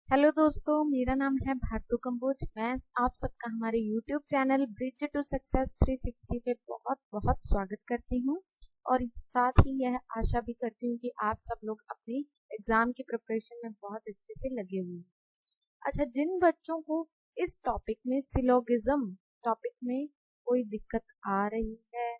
Hello दोस्तों, मेरा नाम है भारतू कंबोज। मैं आप सबका हमारे YouTube channel Bridge to Success 360 पे बहुत बहुत स्वागत करती हूँ और साथ ही यह आशा भी करती हूँ कि आप सब लोग अपनी एग्जाम की प्रिपरेशन में बहुत अच्छे से लगे हुए हैं। अच्छा, जिन बच्चों को इस टॉपिक में सिलोगिज्म टॉपिक में कोई दिक्कत आ रही है,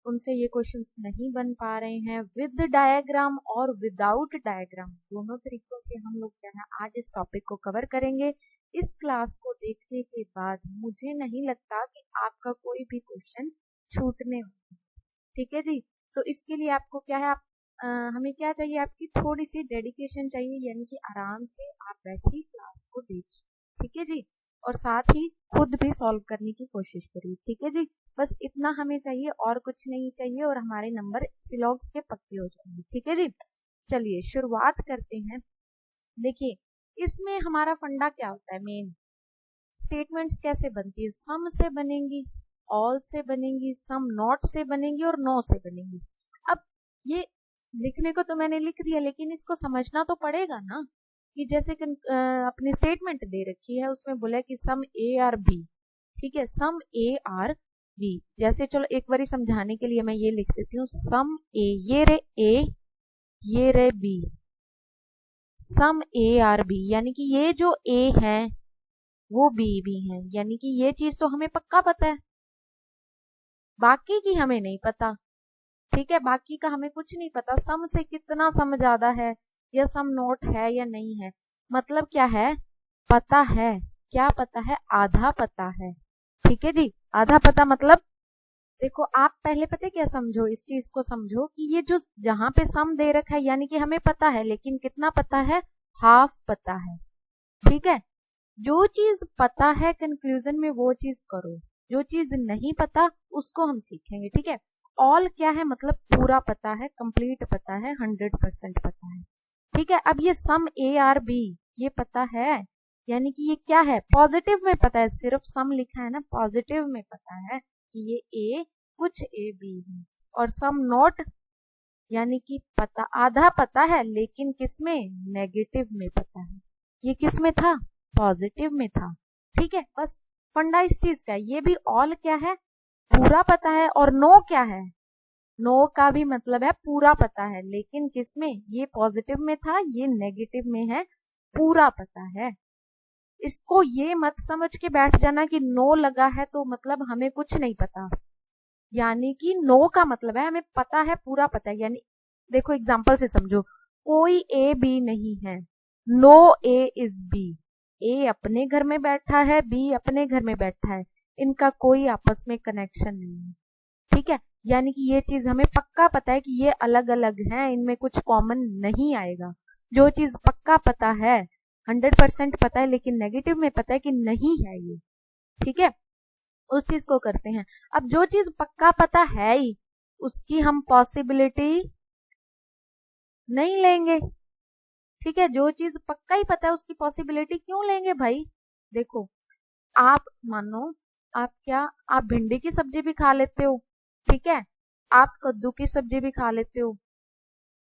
उनसे ये क्वेश्चंस नहीं बन पा रहे हैं, विद डायग्राम और विदाउट डायग्राम दोनों तरीकों से हम लोग क्या है आज इस टॉपिक को कवर करेंगे। इस क्लास को देखने के बाद मुझे नहीं लगता कि आपका कोई भी क्वेश्चन छूटने वाला है। ठीक है जी। तो इसके लिए आपको क्या है, हमें क्या चाहिए, आपकी थोड़ी सी डेडिकेशन चाहिए, यानी कि आराम से आप बैठिए, क्लास को देखिए। ठीक है जी। और साथ ही खुद भी सॉल्व करने की कोशिश करिए। ठीक है जी। बस इतना हमें चाहिए और कुछ नहीं चाहिए और हमारे नंबर सिलॉग्स के पक्के हो जाएंगे। ठीक है जी। चलिए शुरुआत करते हैं। देखिए, इसमें हमारा फंडा क्या होता है, मेन स्टेटमेंट्स कैसे बनती है, सम से बनेंगी, ऑल से बनेंगी, सम नॉट से बनेंगी और नो से बनेंगी। अब ये लिखने को तो मैंने लिख दिया, लेकिन इसको समझना तो पड़ेगा ना, कि जैसे अपनी स्टेटमेंट दे रखी है, उसमें बोला है कि सम ए आर बी। ठीक है, सम ए आर बी। जैसे चलो एक बारी समझाने के लिए मैं ये लिख देती हूँ, सम ए, ये रे ए, ये रे B, some A are B, यानी कि ये जो ए है वो बी भी है, यानी कि ये चीज तो हमें पक्का पता है, बाकी की हमें नहीं पता। ठीक है, बाकी का हमें कुछ नहीं पता, सम से कितना सम ज्यादा है या सम नोट है या नहीं है। मतलब क्या है, पता है, क्या पता है, आधा पता है। ठीक है जी, आधा पता मतलब देखो, आप पहले पता क्या समझो, इस चीज को समझो कि ये जो जहां पे सम दे रखा है, यानी कि हमें पता है, लेकिन कितना पता है, हाफ पता है। ठीक है, जो चीज पता है कंक्लूजन में वो चीज करो, जो चीज नहीं पता उसको हम सीखेंगे। ठीक है, ऑल क्या है, मतलब पूरा पता है, कंप्लीट पता है, 100% पता है। ठीक है, अब ये सम ए आर बी ये पता है, यानी कि ये क्या है, पॉजिटिव में पता है, सिर्फ सम लिखा है ना, पॉजिटिव में पता है कि ये ए कुछ ए बी है। और सम नॉट यानी कि पता, आधा पता है, लेकिन किसमें, नेगेटिव में पता है। ये किसमें था, पॉजिटिव में था। ठीक है, बस फंडा इस चीज का है। ये भी ऑल क्या है, पूरा पता है, और नो क्या है, नो का भी मतलब है पूरा पता है, लेकिन किसमें, ये पॉजिटिव में था, ये नेगेटिव में है, पूरा पता है। इसको ये मत समझ के बैठ जाना कि नो लगा है तो मतलब हमें कुछ नहीं पता, यानी कि नो का मतलब है हमें पता है, पूरा पता है। यानी देखो एग्जाम्पल से समझो, कोई ए बी नहीं है, नो ए इज बी, ए अपने घर में बैठा है, बी अपने घर में बैठा है, इनका कोई आपस में कनेक्शन नहीं है। ठीक है, यानी कि ये चीज हमें पक्का पता है कि ये अलग अलग हैं, इनमें कुछ कॉमन नहीं आएगा। जो चीज पक्का पता है, 100% पता है, लेकिन नेगेटिव में पता है कि नहीं है ये। ठीक है, उस चीज को करते हैं। अब जो चीज पक्का पता है ही, उसकी हम पॉसिबिलिटी नहीं लेंगे। ठीक है, जो चीज पक्का ही पता है उसकी पॉसिबिलिटी क्यों लेंगे भाई। देखो, आप मानो, आप भिंडी की सब्जी भी खा लेते हो, ठीक है, आप कद्दू की सब्जी भी खा लेते हो,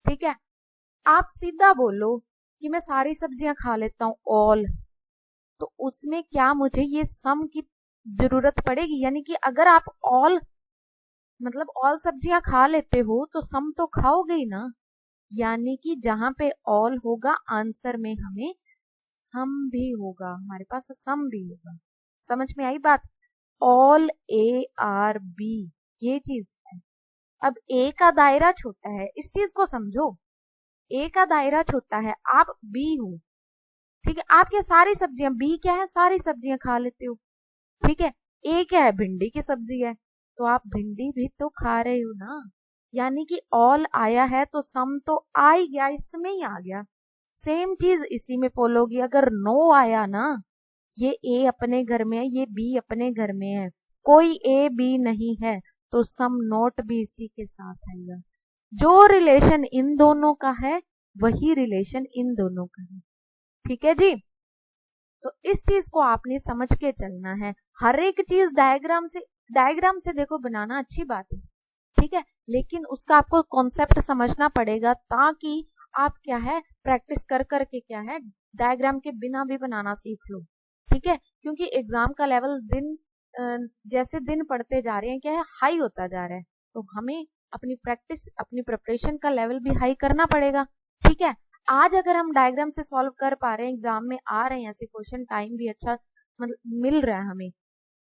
ठीक है, आप सीधा बोलो कि मैं सारी सब्जियां खा लेता हूँ, ऑल, तो उसमें क्या मुझे ये सम की जरूरत पड़ेगी, यानी कि अगर आप ऑल मतलब ऑल सब्जियां खा लेते हो तो सम तो खाओगे ही ना, यानी कि जहां पे ऑल होगा आंसर में हमें सम भी होगा, हमारे पास सम भी होगा। समझ में आई बात, ऑल ए आर बी ये चीज है। अब ए का दायरा छोटा है, इस चीज को समझो, ए का दायरा छोटा है, आप बी हो, ठीक है, आप क्या सारी सब्जियां, बी क्या है, सारी सब्जियां खा लेते हो, ठीक है, ए क्या है, भिंडी की सब्जी है, तो आप भिंडी भी तो खा रहे हो ना, यानी कि ऑल आया है तो सम तो आ ही गया, इसमें ही आ गया। सेम चीज इसी में फॉलो होगी, अगर नो आया ना, ये ए अपने घर में है, ये बी अपने घर में है, कोई ए बी नहीं है, तो सम नॉट भी इसी के साथ आएगा। जो रिलेशन इन दोनों का है वही रिलेशन इन दोनों का है। ठीक है जी, तो इस चीज को आपने समझ के चलना है। हर एक चीज डायग्राम से देखो बनाना अच्छी बात है, ठीक है, लेकिन उसका आपको कॉन्सेप्ट समझना पड़ेगा, ताकि आप क्या है प्रैक्टिस कर करके क्या है डायग्राम के बिना भी बनाना सीख लो, ठीक है, क्योंकि एग्जाम का लेवल जैसे दिन पढ़ते जा रहे हैं क्या है, हाई होता जा रहा है, तो हमें अपनी प्रैक्टिस, अपनी प्रिपरेशन का लेवल भी हाई करना पड़ेगा, ठीक है। आज अगर हम डायग्राम से सॉल्व कर पा रहे हैं, एग्जाम में आ रहे हैं ऐसे क्वेश्चन, टाइम भी अच्छा मतलब मिल रहा है हमें,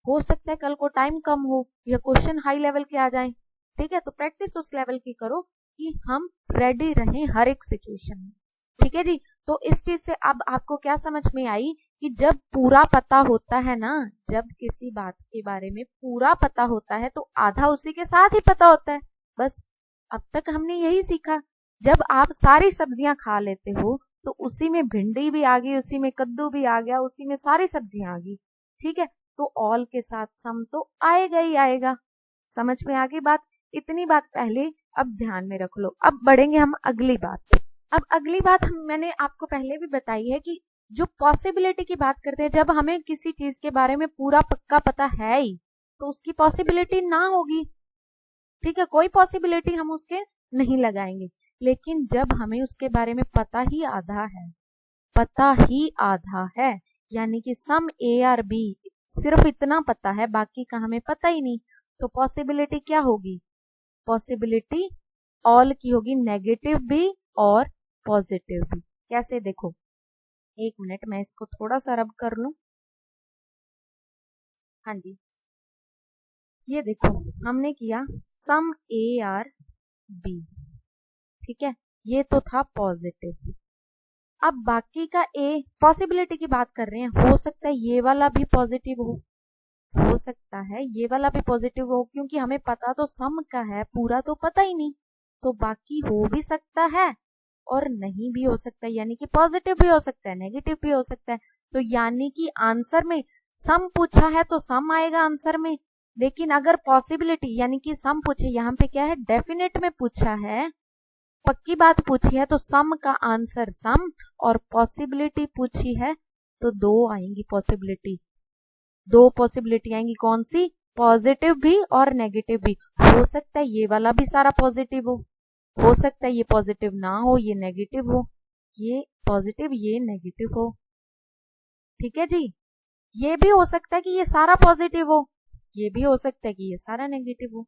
हो सकता है कल को टाइम कम हो या क्वेश्चन हाई लेवल के आ जाए, ठीक है, तो प्रैक्टिस उस लेवल की करो कि हम रेडी रहें हर एक सिचुएशन में, ठीक है जी। तो इस चीज से अब आपको क्या समझ में आई कि जब पूरा पता होता है ना, जब किसी बात के बारे में पूरा पता होता है तो आधा उसी के साथ ही पता होता है, बस। अब तक हमने यही सीखा, जब आप सारी सब्जियां खा लेते हो तो उसी में भिंडी भी आ गई, उसी में कद्दू भी आ गया, उसी में सारी सब्जियां आ गई, ठीक है, तो ऑल के साथ सम तो आएगा ही आएगा। समझ में आ गई बात? इतनी बात पहले अब ध्यान में रख लो। अब बढ़ेंगे हम अगली बात। अब अगली बात मैंने आपको पहले भी बताई है कि जो पॉसिबिलिटी की बात करते हैं, जब हमें किसी चीज के बारे में पूरा पक्का पता है ही तो उसकी पॉसिबिलिटी ना होगी, ठीक है, कोई पॉसिबिलिटी हम उसके नहीं लगाएंगे। लेकिन जब हमें उसके बारे में पता ही आधा है, पता ही आधा है, यानी कि सम ए आर बी सिर्फ इतना पता है, बाकी का हमें पता ही नहीं, तो पॉसिबिलिटी क्या होगी? पॉसिबिलिटी ऑल की होगी, नेगेटिव भी और पॉजिटिव भी। कैसे? देखो, एक मिनट मैं इसको थोड़ा सा रब कर लूं। हाँ जी, ये देखो हमने किया सम ए आर बी, ठीक है, ये तो था पॉजिटिव। अब बाकी का ए, पॉसिबिलिटी की बात कर रहे हैं, हो सकता है ये वाला भी पॉजिटिव हो सकता है ये वाला भी पॉजिटिव हो, क्योंकि हमें पता तो सम का है, पूरा तो पता ही नहीं, तो बाकी हो भी सकता है और नहीं भी हो सकता है, यानी कि पॉजिटिव भी हो सकता है, नेगेटिव भी हो सकता है। तो यानी कि आंसर में सम पूछा है तो सम आएगा आंसर में, लेकिन अगर पॉसिबिलिटी यानी कि सम पूछे, यहाँ पे क्या है, डेफिनेट में पूछा है, पक्की बात पूछी है, तो सम का आंसर सम, और पॉसिबिलिटी पूछी है तो दो आएंगी पॉसिबिलिटी, दो पॉसिबिलिटी आएंगी, कौन सी? पॉजिटिव भी और नेगेटिव भी। हो सकता है ये वाला भी सारा पॉजिटिव हो सकता है ये पॉजिटिव ना हो, ये नेगेटिव हो, ये पॉजिटिव ये नेगेटिव हो, ठीक है जी। ये भी हो सकता है कि ये सारा पॉजिटिव हो, ये भी हो सकता है कि ये सारा नेगेटिव हो,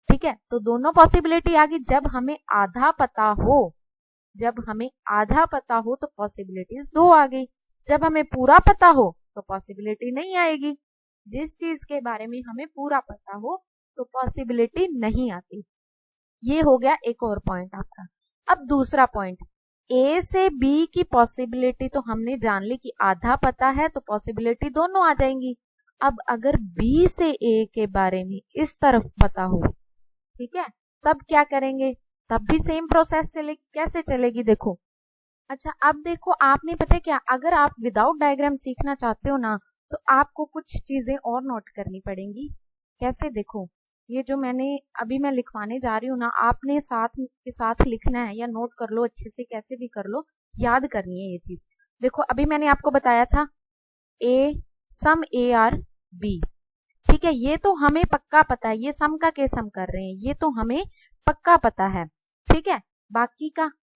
ठीक है। तो दोनों पॉसिबिलिटी आ गई। जब हमें आधा पता हो, जब हमें आधा पता हो तो पॉसिबिलिटीज दो आ गई, जब हमें पूरा पता हो तो पॉसिबिलिटी नहीं आएगी। जिस चीज के बारे में हमें पूरा पता हो तो पॉसिबिलिटी नहीं आती। ये हो गया एक और पॉइंट आपका। अब दूसरा पॉइंट, ए से बी की पॉसिबिलिटी तो हमने जान ली कि आधा पता है तो पॉसिबिलिटी दोनों आ जाएंगी। अब अगर बी से ए के बारे में इस तरफ पता हो, ठीक है, तब क्या करेंगे? तब भी सेम प्रोसेस चलेगी। कैसे चलेगी? देखो, अच्छा अब देखो, आपने पता है क्या, अगर आप विदाउट डायग्राम सीखना चाहते हो ना, तो आपको कुछ चीजें और नोट करनी पड़ेंगी। कैसे? देखो, ये जो मैं लिखवाने जा रही हूँ ना, आपने साथ के साथ लिखना है या नोट कर लो अच्छे से, कैसे भी कर लो, याद करनी है ये चीज। देखो, अभी मैंने आपको बताया था ए सम ए आर बी, ठीक है, ये तो हमें पक्का पता है, ये सम का केस हम कर रहे हैं, ये तो हमें पक्का पता है, ठीक है।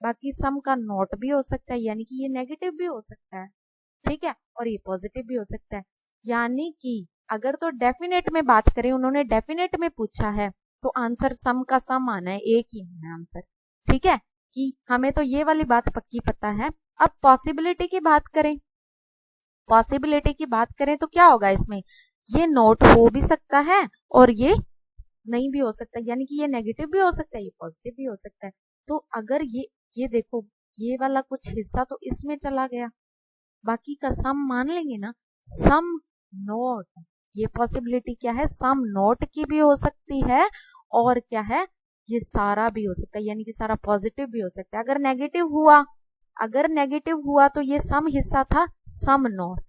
बाकी सम का नॉट भी हो सकता है, यानी कि ये नेगेटिव भी हो सकता है, ठीक है, और ये पॉजिटिव भी हो सकता है। यानी कि अगर तो डेफिनेट में बात करें, उन्होंने डेफिनेट में पूछा है तो आंसर सम का सम आना है, एक ही आना है आंसर, ठीक है, कि हमें तो ये वाली बात पक्की पता है। अब पॉसिबिलिटी की बात करें, पॉसिबिलिटी की बात करें तो क्या होगा इसमें, ये नॉट हो भी सकता है और ये नहीं भी हो सकता, यानी कि ये नेगेटिव भी हो सकता है, ये पॉजिटिव भी हो सकता है। तो अगर ये देखो, ये वाला कुछ हिस्सा तो इसमें चला गया, बाकी का सम मान लेंगे ना, सम नॉट, ये पॉसिबिलिटी क्या है, सम नॉट की भी हो सकती है, और क्या है, ये सारा भी हो सकता है, यानी कि सारा पॉजिटिव भी हो सकता है। अगर नेगेटिव हुआ तो ये सम हिस्सा था सम नॉट,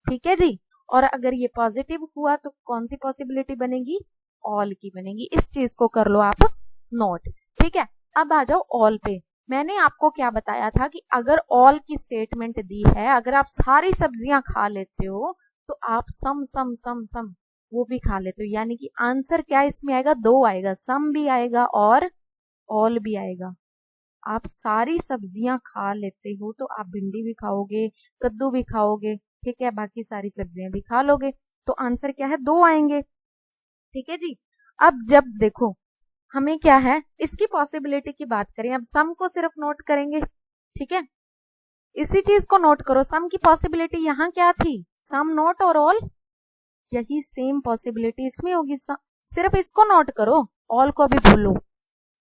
ठीक है जी। और अगर ये पॉजिटिव हुआ तो कौन सी पॉसिबिलिटी बनेगी, ऑल की बनेगी। इस चीज को कर लो आप नोट, ठीक है। अब आ जाओ ऑल पे। मैंने आपको क्या बताया था कि अगर ऑल की स्टेटमेंट दी है, अगर आप सारी सब्जियां खा लेते हो तो आप सम सम सम सम वो भी खा लेते हो, यानी कि आंसर क्या इसमें आएगा, दो आएगा, सम भी आएगा और ऑल भी आएगा, आप सारी सब्जियां खा लेते हो तो आप भिंडी भी खाओगे, कद्दू भी खाओगे, ठीक है, बाकी सारी सब्जियां भी खा लोगे, तो आंसर क्या है 2 आएंगे। ठीक है जी। अब जब देखो हमें क्या है, इसकी पॉसिबिलिटी की बात करें, अब सम को सिर्फ नोट करेंगे, ठीक है, इसी चीज को नोट करो, सम की पॉसिबिलिटी यहाँ क्या थी, सम नॉट और ऑल, यही सेम पॉसिबिलिटी इसमें होगी, सिर्फ इसको नोट करो, ऑल को अभी भूलो,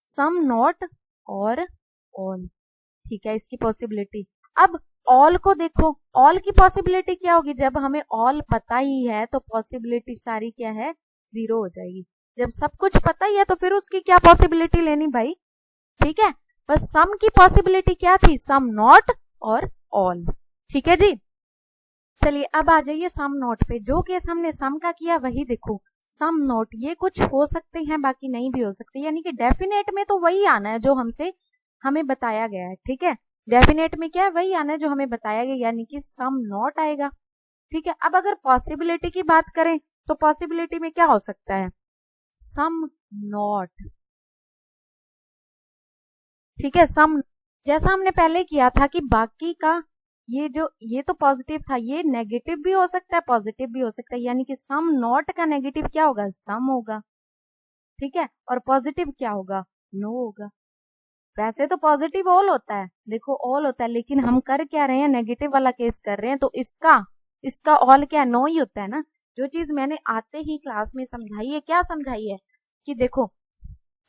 सम नॉट और ऑल, ठीक है, इसकी पॉसिबिलिटी। अब ऑल को देखो, ऑल की पॉसिबिलिटी क्या होगी, जब हमें ऑल पता ही है तो पॉसिबिलिटी सारी क्या है, 0 हो जाएगी। जब सब कुछ पता ही है तो फिर उसकी क्या पॉसिबिलिटी लेनी भाई, ठीक है, बस सम की पॉसिबिलिटी क्या थी, सम नॉट और ऑल, ठीक है जी। चलिए अब आ जाइए सम नॉट पे, जो केस हमने सम का किया वही देखो, सम नॉट ये कुछ हो सकते हैं बाकी नहीं भी हो सकते, यानी कि डेफिनेट में तो वही आना है जो हमें बताया गया है, ठीक है, डेफिनेट में क्या है, वही आना है जो हमें बताया गया, यानी कि सम नॉट आएगा, ठीक है। अब अगर पॉसिबिलिटी की बात करें तो पॉसिबिलिटी में क्या हो सकता है, सम नॉट, ठीक है, सम, जैसा हमने पहले किया था कि बाकी का ये तो पॉजिटिव था, ये नेगेटिव भी हो सकता है पॉजिटिव भी हो सकता है, यानी कि सम नॉट का नेगेटिव क्या होगा, सम होगा, ठीक है, और पॉजिटिव क्या होगा, नो होगा। वैसे तो पॉजिटिव ऑल होता है, देखो ऑल होता है, लेकिन हम कर क्या रहे हैं, नेगेटिव वाला केस कर रहे हैं, तो इसका ऑल क्या, नो ही होता है ना। जो चीज मैंने आते ही क्लास में समझाई है, क्या समझाई है कि देखो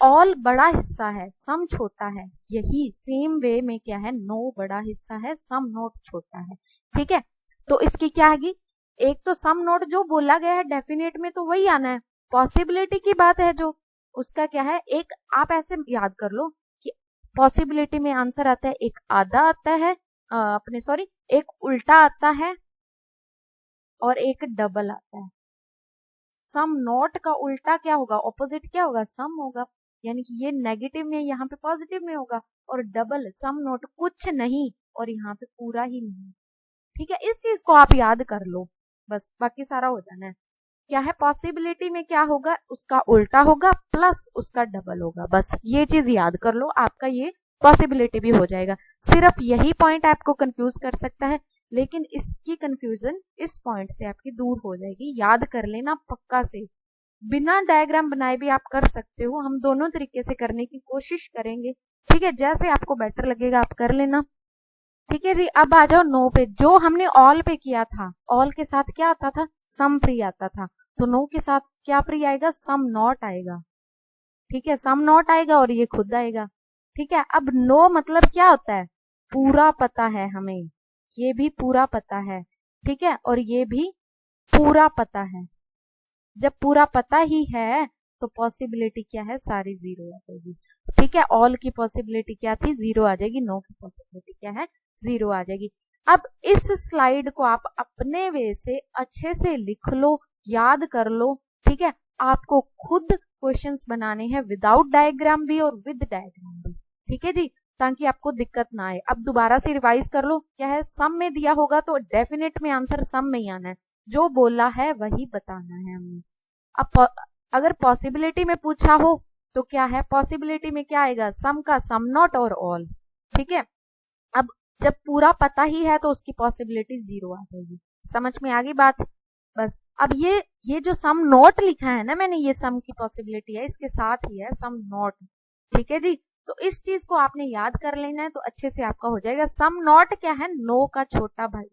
ऑल बड़ा हिस्सा है, सम छोटा है, यही सेम वे में क्या है, नो बड़ा हिस्सा है, सम नोट छोटा है, ठीक है। तो इसकी क्या आएगी, एक तो सम नोट जो बोला गया है डेफिनेट में तो वही आना है, पॉसिबिलिटी की बात है जो उसका क्या है, एक आप ऐसे याद कर लो कि पॉसिबिलिटी में आंसर आता है, एक आधा आता है, अपने सॉरी एक उल्टा आता है और एक डबल आता है। सम नॉट का उल्टा क्या होगा, ऑपोजिट क्या होगा, सम होगा, यानी कि ये नेगेटिव में यहाँ पे पॉजिटिव में होगा, और डबल सम नॉट कुछ नहीं और यहाँ पे पूरा ही नहीं, ठीक है, इस चीज को आप याद कर लो, बस बाकी सारा हो जाना है। क्या है, पॉसिबिलिटी में क्या होगा, उसका उल्टा होगा प्लस उसका डबल होगा, बस ये चीज याद कर लो, आपका ये पॉसिबिलिटी भी हो जाएगा। सिर्फ यही पॉइंट आपको कंफ्यूज कर सकता है, लेकिन इसकी कंफ्यूजन इस पॉइंट से आपकी दूर हो जाएगी, याद कर लेना पक्का से, बिना डायग्राम बनाए भी आप कर सकते हो, हम दोनों तरीके से करने की कोशिश करेंगे, ठीक है, जैसे आपको बेटर लगेगा आप कर लेना, ठीक है जी। अब आ जाओ नो पे, जो हमने ऑल पे किया था, ऑल के साथ क्या आता था, सम फ्री आता था, तो नो के साथ क्या फ्री आएगा, सम नॉट आएगा, ठीक है, सम नॉट आएगा और ये खुद आएगा, ठीक है। अब नो मतलब क्या होता है, पूरा पता है हमें, ये भी पूरा पता है, ठीक है, और ये भी पूरा पता है, जब पूरा पता ही है तो पॉसिबिलिटी क्या है, सारी 0 आ जाएगी, ठीक है, ऑल की पॉसिबिलिटी क्या थी, 0 आ जाएगी, नो की पॉसिबिलिटी क्या है, 0 आ जाएगी। अब इस स्लाइड को आप अपने वे से अच्छे से लिख लो, याद कर लो, ठीक है, आपको खुद क्वेश्चंस बनाने हैं विदाउट डायग्राम भी और विद डायग्राम भी, ठीक है जी, ताकि आपको दिक्कत ना आए। अब दोबारा से रिवाइज कर लो, क्या है, सम में दिया होगा तो डेफिनेट में आंसर सम में ही आना है, जो बोला है वही बताना है हमने। अब अगर पॉसिबिलिटी में पूछा हो तो क्या है, पॉसिबिलिटी में क्या आएगा, सम का सम नॉट और ऑल, ठीक है। अब जब पूरा पता ही है तो उसकी पॉसिबिलिटी 0 आ जाएगी, समझ में आ गई बात, बस। अब ये जो सम नॉट लिखा है ना मैंने, ये सम की पॉसिबिलिटी है, इसके साथ ही है सम नॉट, ठीक है जी। तो इस चीज को आपने याद कर लेना है तो अच्छे से आपका हो जाएगा। सम नॉट क्या है, नो का छोटा भाई,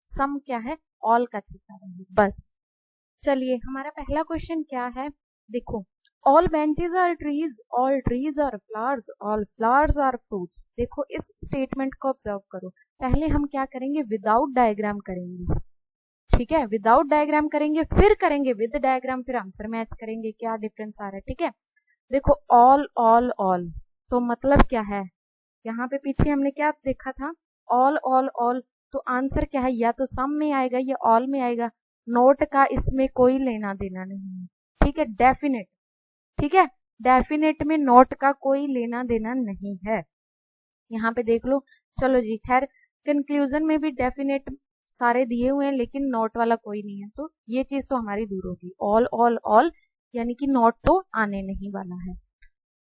सम क्या है, ऑल का छोटा भाई, बस। चलिए हमारा पहला क्वेश्चन क्या है, देखो, all benches are trees, all trees are flowers, all flowers are fruits. देखो इस स्टेटमेंट को ऑब्जर्व करो, पहले हम क्या करेंगे, विदाउट डायग्राम करेंगे, ठीक है, विदाउट डायग्राम करेंगे, फिर करेंगे विद डायग्राम, फिर आंसर मैच करेंगे, क्या डिफरेंस आ रहा है, ठीक है। देखो ऑल ऑल ऑल, तो मतलब क्या है, यहाँ पे पीछे हमने क्या देखा था, ऑल ऑल ऑल, तो आंसर क्या है, या तो सम में आएगा या ऑल में आएगा, नोट का इसमें कोई लेना देना नहीं है, ठीक है, डेफिनेट, ठीक है, डेफिनेट में नोट का कोई लेना देना नहीं है, यहाँ पे देख लो। चलो जी, खैर कंक्लूजन में भी डेफिनेट सारे दिए हुए हैं लेकिन नोट वाला कोई नहीं है, तो ये चीज तो हमारी दूर होगी, ऑल ऑल ऑल, यानी कि नोट तो आने नहीं वाला है।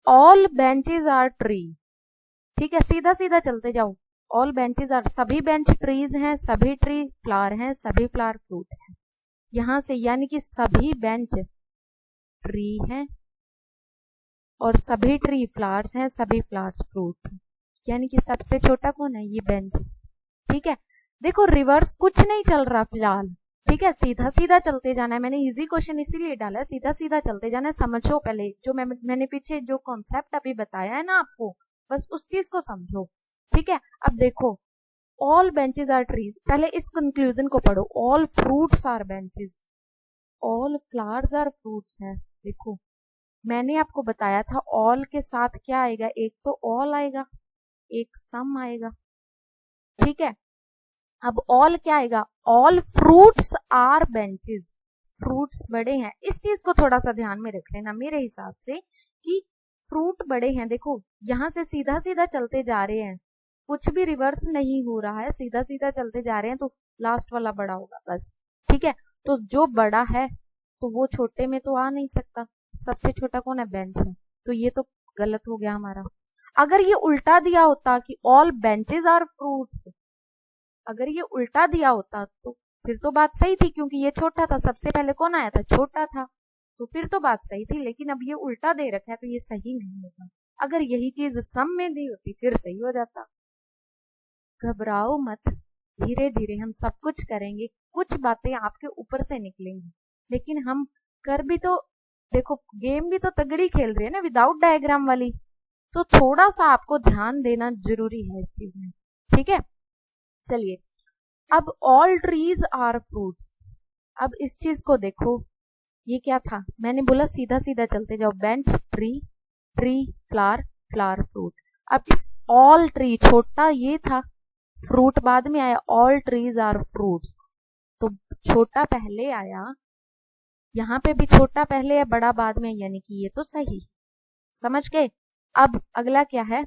ऑल बेंचेस आर ट्री, ठीक है, सीधा सीधा चलते जाओ। ऑल बेंचेस आर, सभी बेंच ट्रीज हैं, सभी ट्री फ्लावर हैं, सभी फ्लावर फ्रूट हैं। यहां से यानी कि सभी बेंच ट्री हैं और सभी ट्री फ्लावर्स हैं, सभी फ्लावर्स फ्रूट, यानी कि सबसे छोटा कौन है, ये बेंच। ठीक है, देखो रिवर्स कुछ नहीं चल रहा फिलहाल। ठीक है, सीधा सीधा चलते जाना है। मैंने इजी क्वेश्चन इसीलिए डाला है, सीधा सीधा चलते जाना है। समझो पहले जो मैंने पीछे जो कॉन्सेप्ट अभी बताया है ना आपको, बस उस चीज को समझो। ठीक है, अब देखो ऑल बेंचेस आर ट्रीज, पहले इस कंक्लूजन को पढ़ो। All fruits are benches, all flowers are fruits है। देखो मैंने आपको बताया था ऑल के साथ क्या आएगा, एक तो ऑल आएगा, एक सम आएगा। ठीक है, अब ऑल क्या आएगा, all fruits are benches, fruits बड़े हैं। इस चीज को थोड़ा सा ध्यान में रख लेना मेरे हिसाब से कि फ्रूट बड़े हैं। देखो यहां से सीधा सीधा चलते जा रहे हैं, कुछ भी रिवर्स नहीं हो रहा है, सीधा सीधा चलते जा रहे हैं, तो लास्ट वाला बड़ा होगा बस। ठीक है, तो जो बड़ा है तो वो छोटे में तो आ नहीं सकता, सबसे छोटा कौन है, बेंच है, तो ये तो गलत हो गया हमारा। अगर ये उल्टा दिया होता कि ऑल बेंचेस आर फ्रूट्स, अगर ये उल्टा दिया होता तो फिर तो बात सही थी, क्योंकि ये छोटा था, सबसे पहले कौन आया था, छोटा था, तो फिर तो बात सही थी। लेकिन अब ये उल्टा दे रखा है तो ये सही नहीं होगा। अगर यही चीज सम में दी होती फिर सही हो जाता। घबराओ मत, धीरे धीरे हम सब कुछ करेंगे, कुछ बातें आपके ऊपर से निकलेंगी, लेकिन हम कर भी तो, देखो गेम भी तो तगड़ी खेल रही है ना विदाउट डायग्राम वाली, तो थोड़ा सा आपको ध्यान देना जरूरी है इस चीज में। ठीक है, चलिए अब ऑल ट्रीज आर फ्रूट्स। अब इस चीज को देखो, ये क्या था, मैंने बोला सीधा सीधा चलते जाओ, bench tree, tree flower, flower fruit. अब ऑल ट्री छोटा ये था, फ्रूट बाद में आया, ऑल ट्रीज आर फ्रूट्स, तो छोटा पहले आया, यहां पे भी छोटा पहले है, बड़ा बाद में, यानी कि ये तो सही, समझ गए। अब अगला क्या है,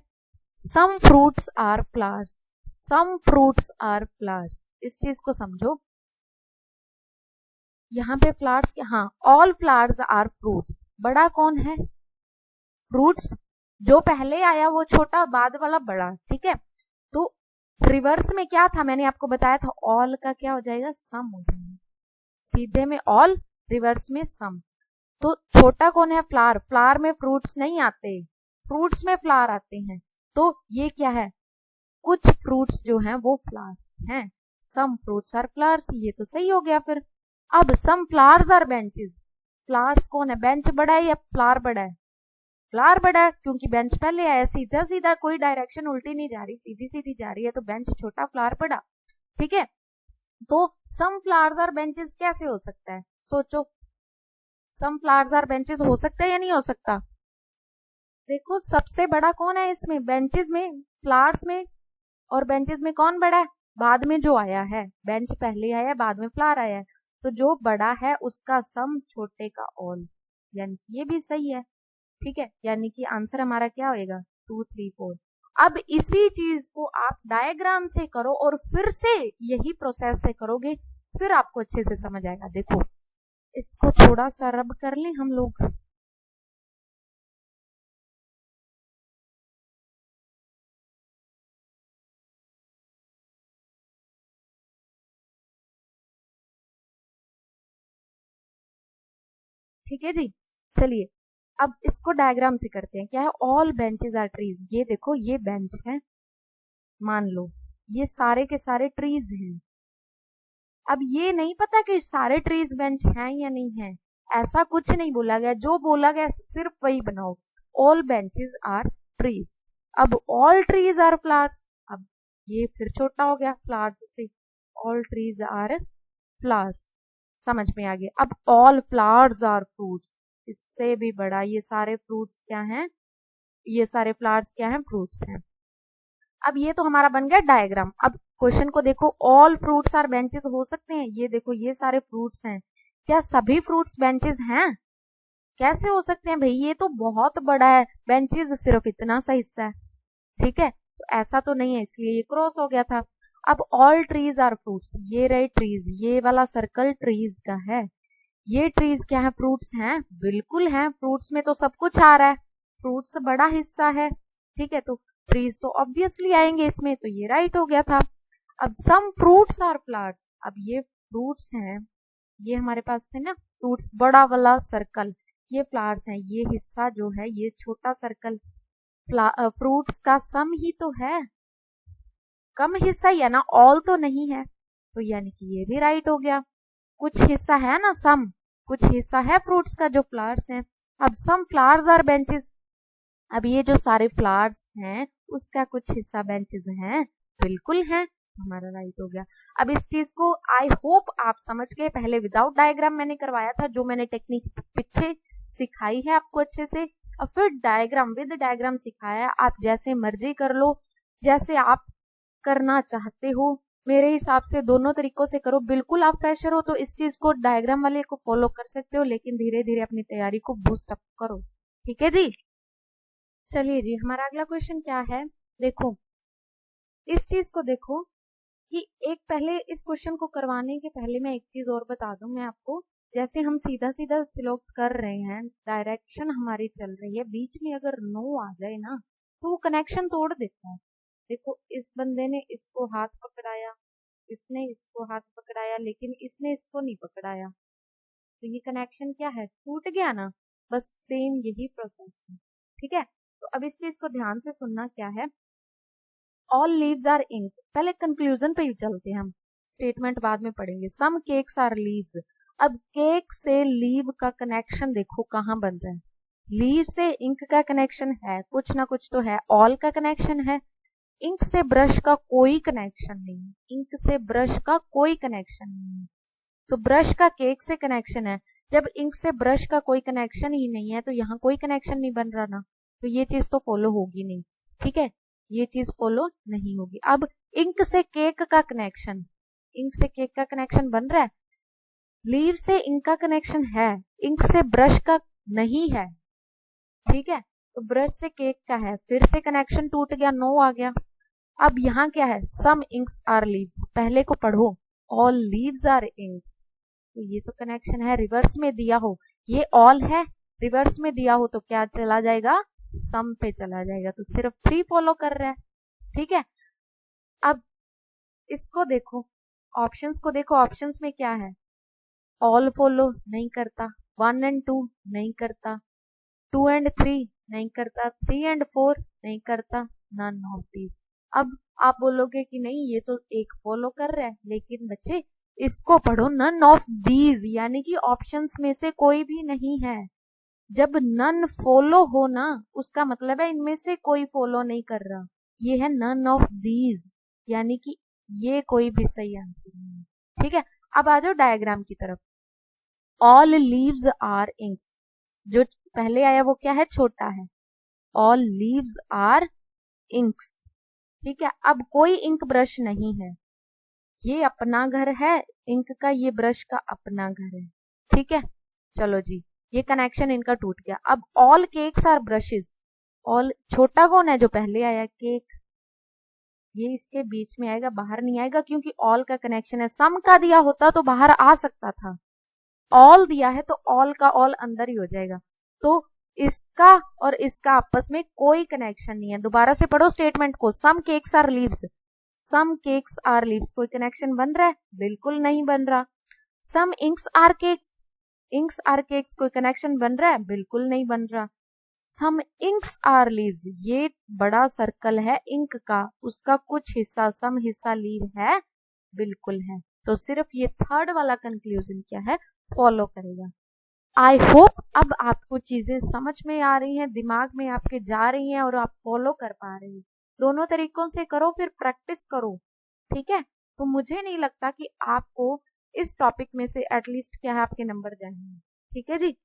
some fruits are flowers, some fruits are flowers, इस चीज को समझो। यहाँ पे फ्लावर्स क्या, हाँ ऑल फ्लावर्स आर फ्रूट्स, बड़ा कौन है, फ्रूट्स, जो पहले आया वो छोटा, बाद वाला बड़ा। ठीक है, तो रिवर्स में क्या था, मैंने आपको बताया था ऑल का क्या हो जाएगा, सम हो जाएगा, सीधे में ऑल, रिवर्स में सम। तो छोटा कौन है, फ्लावर, फ्लावर में फ्रूट्स नहीं आते, फ्रूट्स में फ्लावर आते हैं, तो ये क्या है, कुछ फ्रूट्स जो हैं वो फ्लावर्स हैं, सम फ्रूट्स आर फ्लावर्स, ये तो सही हो गया फिर। अब some flowers are benches, flowers कौन है, बेंच बड़ा है या फ्लावर बड़ा है, फ्लावर बड़ा है, क्योंकि बेंच पहले आया, सीधा सीधा कोई डायरेक्शन उल्टी नहीं जा रही, सीधी सीधी जा रही है, तो बेंच छोटा फ्लावर बड़ा। ठीक है, तो सम फ्लावर्स आर बेंचेस कैसे हो सकता है, सोचो, सम फ्लावर्स आर बेंचेस हो सकता है या नहीं हो सकता। देखो सबसे बड़ा कौन है इसमें, बेंचेस में, फ्लावर्स में और बेंचेस में कौन बड़ा है, बाद में जो आया है, बेंच पहले आया बाद में फ्लावर आया है, तो जो बड़ा है उसका सम, छोटे का ऑल, यानी कि ये भी सही है। ठीक है, यानी कि आंसर हमारा क्या होएगा, 2, 3, 4। अब इसी चीज को आप डायग्राम से करो और फिर से यही प्रोसेस से करोगे, फिर आपको अच्छे से समझ आएगा। देखो इसको थोड़ा सा रब कर लें हम लोग, ठीक है जी। चलिए अब इसको डायग्राम से करते हैं, क्या है, ऑल बेंचेस आर ट्रीज, ये देखो ये बेंच है, मान लो ये सारे के सारे ट्रीज हैं। अब ये नहीं पता कि सारे ट्रीज बेंच हैं या नहीं है, ऐसा कुछ नहीं बोला गया, जो बोला गया सिर्फ वही बनाओ, ऑल बेंचेस आर ट्रीज। अब ऑल ट्रीज आर फ्लावर्स, अब ये फिर छोटा हो गया फ्लावर्स से, ऑल ट्रीज आर फ्लावर्स, समझ में आ गया। अब ऑल फ्लावर्स आर फ्रूट्स, इससे भी बड़ा, ये सारे फ्रूट्स क्या हैं, ये सारे फ्लावर्स क्या हैं, फ्रूट्स हैं। अब ये तो हमारा बन गया डायग्राम। अब क्वेश्चन को देखो, ऑल फ्रूट्स आर बेंचेस हो सकते हैं, ये देखो ये सारे फ्रूट्स हैं, क्या सभी फ्रूट्स बेंचेस हैं, कैसे हो सकते हैं भाई, ये तो बहुत बड़ा है, बेंचेस सिर्फ इतना सा हिस्सा है। ठीक है, तो ऐसा तो नहीं है, इसलिए ये क्रॉस हो गया था। अब ऑल ट्रीज आर फ्रूट्स, ये रहे ट्रीज, ये वाला सर्कल ट्रीज का है, ये ट्रीज क्या है, फ्रूट्स हैं, बिल्कुल हैं, फ्रूट्स में तो सब कुछ आ रहा है, फ्रूट्स बड़ा हिस्सा है। ठीक है, तो ट्रीज तो ऑब्वियसली आएंगे इसमें, तो ये राइट हो गया था। अब सम फ्रूट्स आर फ्लावर्स, अब ये फ्रूट्स हैं, ये हमारे पास थे ना फ्रूट्स, बड़ा वाला सर्कल, ये फ्लावर्स हैं, ये हिस्सा जो है ये छोटा सर्कल फ्रूट्स का सम ही तो है, कम हिस्सा ही है ना, ऑल तो नहीं है, तो यानी कि ये भी राइट हो गया। कुछ हिस्सा है ना सम, कुछ हिस्सा है फ्रूट्स का जो फ्लावर्स हैं। अब सम फ्लावर्स आर बेंचेस, अब ये जो सारे फ्लावर्स हैं उसका कुछ हिस्सा बेंचेस हैं, बिल्कुल है, हमारा राइट हो गया। अब इस चीज को आई होप आप समझ गए, पहले विदाउट डायग्राम मैंने करवाया था, जो मैंने टेक्निक पीछे सिखाई है आपको अच्छे से, और फिर डायग्राम विद डायग्राम सिखाया, आप जैसे मर्जी कर लो, जैसे आप करना चाहते हो, मेरे हिसाब से दोनों तरीकों से करो। बिल्कुल आप फ्रेशर हो तो इस चीज को डायग्राम वाले को फॉलो कर सकते हो, लेकिन धीरे धीरे अपनी तैयारी को बूस्ट अप करो, ठीक है जी। चलिए जी, हमारा अगला क्वेश्चन क्या है, देखो इस चीज को देखो कि एक पहले इस क्वेश्चन को करवाने के पहले मैं एक चीज और बता दूं मैं आपको, जैसे हम सीधा सीधा सिलोक्स कर रहे हैं, डायरेक्शन हमारी चल रही है, बीच में अगर नो आ जाए ना तो वो कनेक्शन तोड़ देता है। देखो इस बंदे ने इसको हाथ पकड़ाया, इसने इसको हाथ पकड़ाया, लेकिन इसने इसको नहीं पकड़ाया, तो ये कनेक्शन क्या है, टूट गया ना, बस सेम यही प्रोसेस है, ठीक है। तो अब इस चीज को ध्यान से सुनना, क्या है, ऑल लीव्स आर इंक्स, पहले कंक्लूजन पे ही चलते हैं हम, स्टेटमेंट बाद में पढ़ेंगे। सम केक्स आर लीव्स, अब केक से लीव का कनेक्शन देखो कहाँ बन रहा है, लीव से इंक का कनेक्शन है, कुछ ना कुछ तो है, ऑल का कनेक्शन है, इंक से ब्रश का कोई कनेक्शन नहीं है, इंक से ब्रश का कोई कनेक्शन नहीं है, तो ब्रश का केक से कनेक्शन है, जब इंक से ब्रश का कोई कनेक्शन ही नहीं है तो यहाँ कोई कनेक्शन नहीं बन रहा ना, तो ये चीज तो फॉलो होगी नहीं, ठीक है, ये चीज फॉलो नहीं होगी। अब इंक से केक का कनेक्शन, इंक से केक का कनेक्शन बन रहा है, लीव से इंक का कनेक्शन है, इंक से ब्रश का नहीं है, ठीक है, तो ब्रश से केक का है, फिर से कनेक्शन टूट गया, नो आ गया। अब यहाँ क्या है, सम इंक्स आर लीव्स, पहले को पढ़ो, ऑल लीव्स आर इंक्स, तो ये तो कनेक्शन है, रिवर्स में दिया हो, ये ऑल है, रिवर्स में दिया हो तो क्या चला जाएगा, सम पे चला जाएगा, तो सिर्फ 3 फॉलो कर रहा है, ठीक है। अब इसको देखो, ऑप्शंस को देखो, ऑप्शंस में क्या है, ऑल फॉलो नहीं करता, 1 and 2 नहीं करता, 2 and 3 नहीं करता, 3 and 4 नहीं करता, नन ऑफ दीज। अब आप बोलोगे कि नहीं ये तो एक फॉलो कर रहा है, लेकिन बच्चे इसको पढ़ो, नन ऑफ दीज, यानी कि ऑप्शंस में से कोई भी नहीं है। जब नन फॉलो हो ना, उसका मतलब है इनमें से कोई फॉलो नहीं कर रहा, ये है नन ऑफ दीज, यानी कि ये कोई भी सही आंसर नहीं है, ठीक है। अब आ जाओ डायग्राम की तरफ, ऑल लीव्स आर इंक्स, जो पहले आया वो क्या है, छोटा है, ऑल लीव्स आर इंक्स, ठीक है। अब कोई इंक ब्रश नहीं है, ये अपना घर है इंक का, ये ब्रश का अपना घर है, ठीक है। चलो जी, ये कनेक्शन इनका टूट गया। अब all cakes are brushes, all छोटा कौन है, जो पहले आया केक, ये इसके बीच में आएगा, बाहर नहीं आएगा, क्योंकि ऑल का कनेक्शन है, सम का दिया होता तो बाहर आ सकता था, ऑल दिया है तो ऑल का ऑल अंदर ही हो जाएगा, तो इसका और इसका आपस में कोई कनेक्शन नहीं है। दोबारा से पढ़ो स्टेटमेंट को, some cakes are leaves, some cakes are leaves, कोई कनेक्शन बन रहा है, बिल्कुल नहीं बन रहा। Some inks are cakes, inks are cakes, कोई कनेक्शन बन रहा है, बिल्कुल नहीं बन रहा। सम इंक्स आर लीव्स, ये बड़ा सर्कल है इंक का, उसका कुछ हिस्सा सम हिस्सा लीव है, बिल्कुल है, तो सिर्फ ये थर्ड वाला कंक्लूजन क्या है, फॉलो करेगा। आई होप अब आपको चीजें समझ में आ रही हैं, दिमाग में आपके जा रही हैं और आप फॉलो कर पा रहे हैं। दोनों तरीकों से करो, फिर प्रैक्टिस करो, ठीक है। तो मुझे नहीं लगता कि आपको इस टॉपिक में से एटलीस्ट क्या है आपके नंबर जाएंगे, ठीक है जी।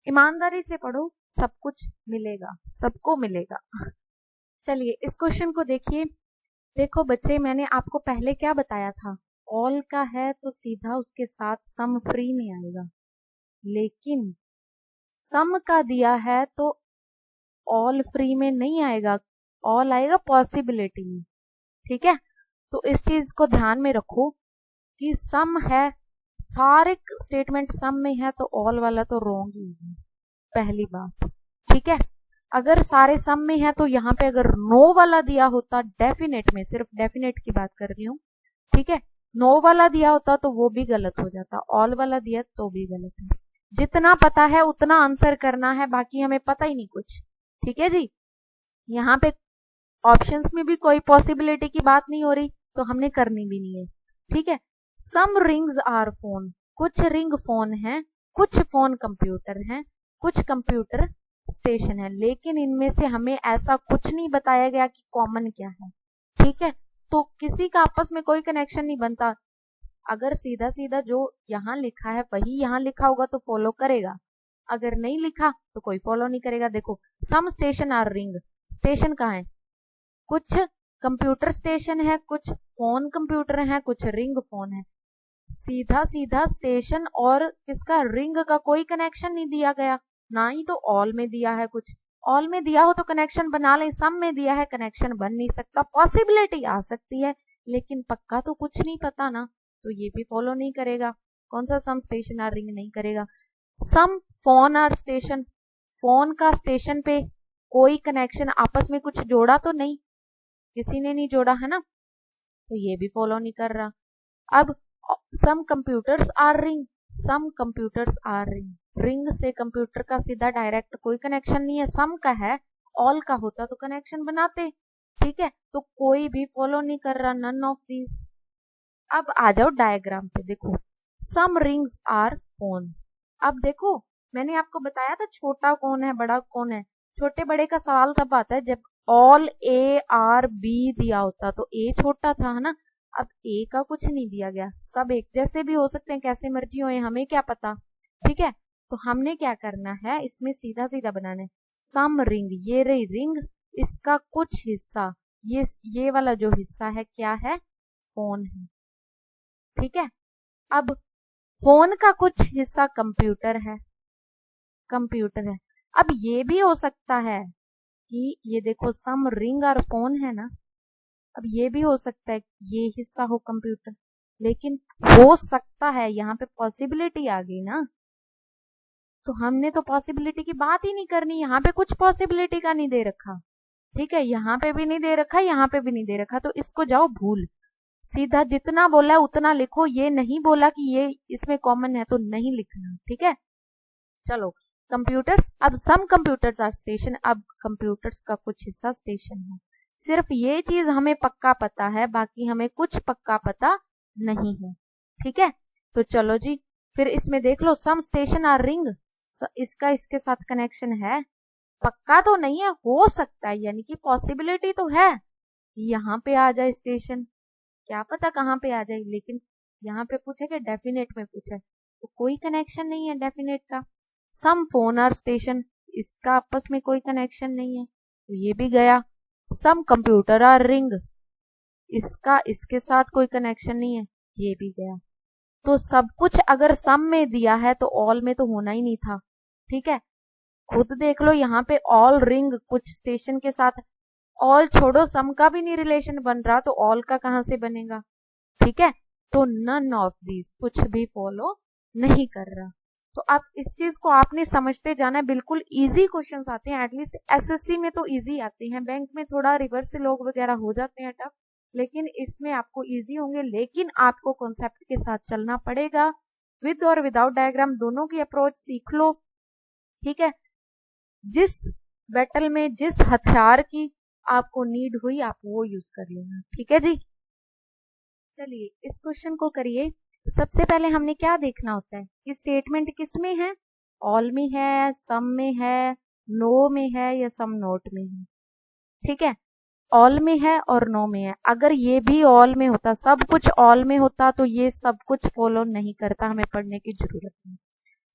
ईमानदारी से पढ़ो, सब कुछ मिलेगा, सबको मिलेगा। चलिए इस क्वेश्चन को देखिए, देखो बच्चे मैंने आपको पहले क्या बताया था, ऑल का है तो सीधा उसके साथ सम फ्री में आएगा, लेकिन सम का दिया है तो ऑल फ्री में नहीं आएगा, ऑल आएगा पॉसिबिलिटी में, ठीक है। तो इस चीज को ध्यान में रखो कि सम है, सारे स्टेटमेंट सम में है तो ऑल वाला तो रॉन्ग ही है, पहली बात, ठीक है। अगर सारे सम में है तो यहाँ पे अगर नो वाला दिया होता, डेफिनेट में, सिर्फ डेफिनेट की बात कर रही हूँ, ठीक है, नो वाला दिया होता तो वो भी गलत हो जाता, ऑल वाला दिया तो भी गलत है। जितना पता है उतना आंसर करना है, बाकी हमें पता ही नहीं कुछ, ठीक है जी। यहाँ पे ऑप्शंस में भी कोई पॉसिबिलिटी की बात नहीं हो रही तो हमने करनी भी नहीं है, ठीक है। सम रिंग्स आर फोन, कुछ रिंग फोन है, कुछ फोन कंप्यूटर है, कुछ कंप्यूटर स्टेशन है, लेकिन इनमें से हमें ऐसा कुछ नहीं बताया गया कि कॉमन क्या है, ठीक है। तो किसी का आपस में कोई कनेक्शन नहीं बनता। अगर सीधा सीधा जो यहाँ लिखा है वही यहाँ लिखा होगा तो फॉलो करेगा, अगर नहीं लिखा तो कोई फॉलो नहीं करेगा। देखो, सम स्टेशन आर रिंग, स्टेशन कहाँ है, कुछ कंप्यूटर स्टेशन है, कुछ फोन कंप्यूटर है, कुछ रिंग फोन है। सीधा सीधा स्टेशन और किसका, रिंग का कोई कनेक्शन नहीं दिया गया, ना ही तो ऑल में दिया है कुछ। ऑल में दिया हो तो कनेक्शन बना ले, सम में दिया है कनेक्शन बन नहीं सकता, पॉसिबिलिटी आ सकती है लेकिन पक्का तो कुछ नहीं पता ना, तो ये भी फॉलो नहीं करेगा। कौन सा, सम स्टेशन आर रिंग नहीं करेगा। सम फोन आर स्टेशन, फोन का स्टेशन पे कोई कनेक्शन आपस में कुछ जोड़ा तो नहीं, किसी ने नहीं जोड़ा है ना, तो ये भी फॉलो नहीं कर रहा। अब सम कंप्यूटर्स आर रिंग, सम कंप्यूटर्स आर रिंग, रिंग से कंप्यूटर का सीधा डायरेक्ट कोई कनेक्शन नहीं है, सम का है, ऑल का होता तो कनेक्शन बनाते, ठीक है, तो कोई भी फॉलो नहीं कर रहा, नन ऑफ दिस। अब आ जाओ डायग्राम पे, देखो सम रिंग्स आर फोन। अब देखो मैंने आपको बताया था छोटा कौन है बड़ा कौन है, छोटे बड़े का सवाल तब आता है जब ऑल ए आर बी दिया होता, तो ए छोटा था है ना, अब ए का कुछ नहीं दिया गया, सब एक जैसे भी हो सकते हैं, कैसे मर्जी हो, हमें क्या पता, ठीक है। तो हमने क्या करना है, इसमें सीधा सीधा बनाना है, सम रिंग, ये रही रिंग, इसका कुछ हिस्सा, ये वाला जो हिस्सा है क्या है, फोन है, ठीक है। अब फोन का कुछ हिस्सा कंप्यूटर है, कंप्यूटर है। अब ये भी हो सकता है कि ये देखो सम रिंग और फोन है ना, अब ये भी हो सकता है ये हिस्सा हो कंप्यूटर, लेकिन हो सकता है यहाँ पे पॉसिबिलिटी आ गई ना, तो हमने तो पॉसिबिलिटी की बात ही नहीं करनी, यहाँ पे कुछ पॉसिबिलिटी का नहीं दे रखा, ठीक है, यहाँ पे भी नहीं दे रखा, यहाँ पे भी नहीं दे रखा, तो इसको जाओ भूल, सीधा जितना बोला है उतना लिखो, ये नहीं बोला कि ये इसमें कॉमन है तो नहीं लिखना, ठीक है। चलो कंप्यूटर्स, अब सम कंप्यूटर्स आर स्टेशन, अब कंप्यूटर्स का कुछ हिस्सा स्टेशन है, सिर्फ ये चीज हमें पक्का पता है, बाकी हमें कुछ पक्का पता नहीं है, ठीक है। तो चलो जी, फिर इसमें देख लो, सम स्टेशन आर रिंग, इसका इसके साथ कनेक्शन है, पक्का तो नहीं है, हो सकता है, यानी कि पॉसिबिलिटी तो है, यहाँ पे आ जाए स्टेशन, क्या पता कहाँ पे आ जाए, लेकिन यहाँ पे पूछे कि डेफिनेट में पूछे तो कोई कनेक्शन नहीं है डेफिनेट का। सम फोन आर स्टेशन, इसका आपस में कोई कनेक्शन नहीं है तो ये भी गया। सम कंप्यूटर आर रिंग, इसका इसके साथ कोई कनेक्शन नहीं है, ये भी गया। तो सब कुछ अगर सम में दिया है तो ऑल में तो होना ही नहीं था, ठीक है। खुद देख लो यहाँ पे ऑल रिंग कुछ स्टेशन के साथ, ऑल छोड़ो सम का भी नहीं रिलेशन बन रहा तो ऑल का कहां से बनेगा, ठीक है। तो नन ऑफ दिस, कुछ भी फॉलो नहीं कर रहा। तो अब इस चीज को आपने समझते जाना है, बिल्कुल इजी क्वेश्चंस आते हैं, एटलीस्ट एसएससी में तो इजी आते हैं, बैंक में थोड़ा रिवर्स लोग वगैरह हो जाते हैं टफ, लेकिन इसमें आपको इजी होंगे, लेकिन आपको कॉन्सेप्ट के साथ चलना पड़ेगा, विद और विदाउट डायग्राम दोनों की अप्रोच सीख लो, ठीक है। जिस बैटल में जिस हथियार की आपको नीड हुई आप वो यूज कर लेना, ठीक है जी। चलिए इस क्वेश्चन को करिए। सबसे पहले हमने क्या देखना होता है कि स्टेटमेंट किस में है, ऑल में है, सम में है, नो में है या सम नोट में है, ठीक है। ऑल में है और नो में है, अगर ये भी ऑल में होता, सब कुछ ऑल में होता तो ये सब कुछ फॉलो नहीं करता, हमें पढ़ने की जरूरत नहीं।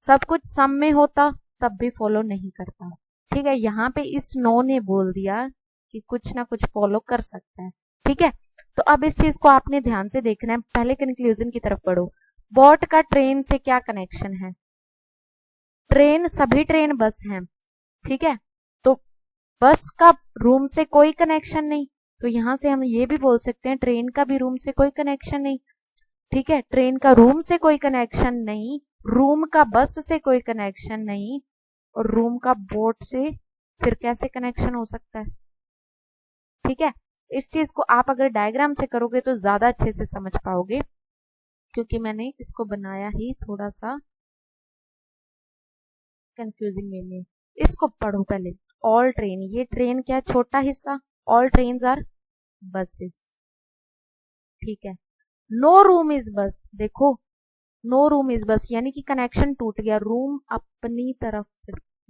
सब कुछ सम में होता तब भी फॉलो नहीं करता, ठीक है। यहाँ पे इस नो ने बोल दिया कि कुछ ना कुछ फॉलो कर सकता है, ठीक है। तो अब इस चीज को आपने ध्यान से देखना है, पहले कंक्लूजन की तरफ पढ़ो। बोट का ट्रेन से क्या कनेक्शन है, ट्रेन, सभी ट्रेन बस हैं, ठीक है, तो बस का रूम से कोई कनेक्शन नहीं, तो यहां से हम ये भी बोल सकते हैं ट्रेन का भी रूम से कोई कनेक्शन नहीं, ठीक है। ट्रेन का रूम से कोई कनेक्शन नहीं, रूम का बस से कोई कनेक्शन नहीं, और रूम का बोट से फिर कैसे कनेक्शन हो सकता है? ठीक है, इस चीज को आप अगर डायग्राम से करोगे तो ज्यादा अच्छे से समझ पाओगे, क्योंकि मैंने इसको बनाया ही थोड़ा सा कंफ्यूजिंग वे में। इसको पढ़ो पहले। ऑल ट्रेन, ये ट्रेन क्या है? छोटा हिस्सा। All trains are buses. ठीक है। नो रूम इज बस, देखो नो रूम इज बस यानी कि कनेक्शन टूट गया। रूम अपनी तरफ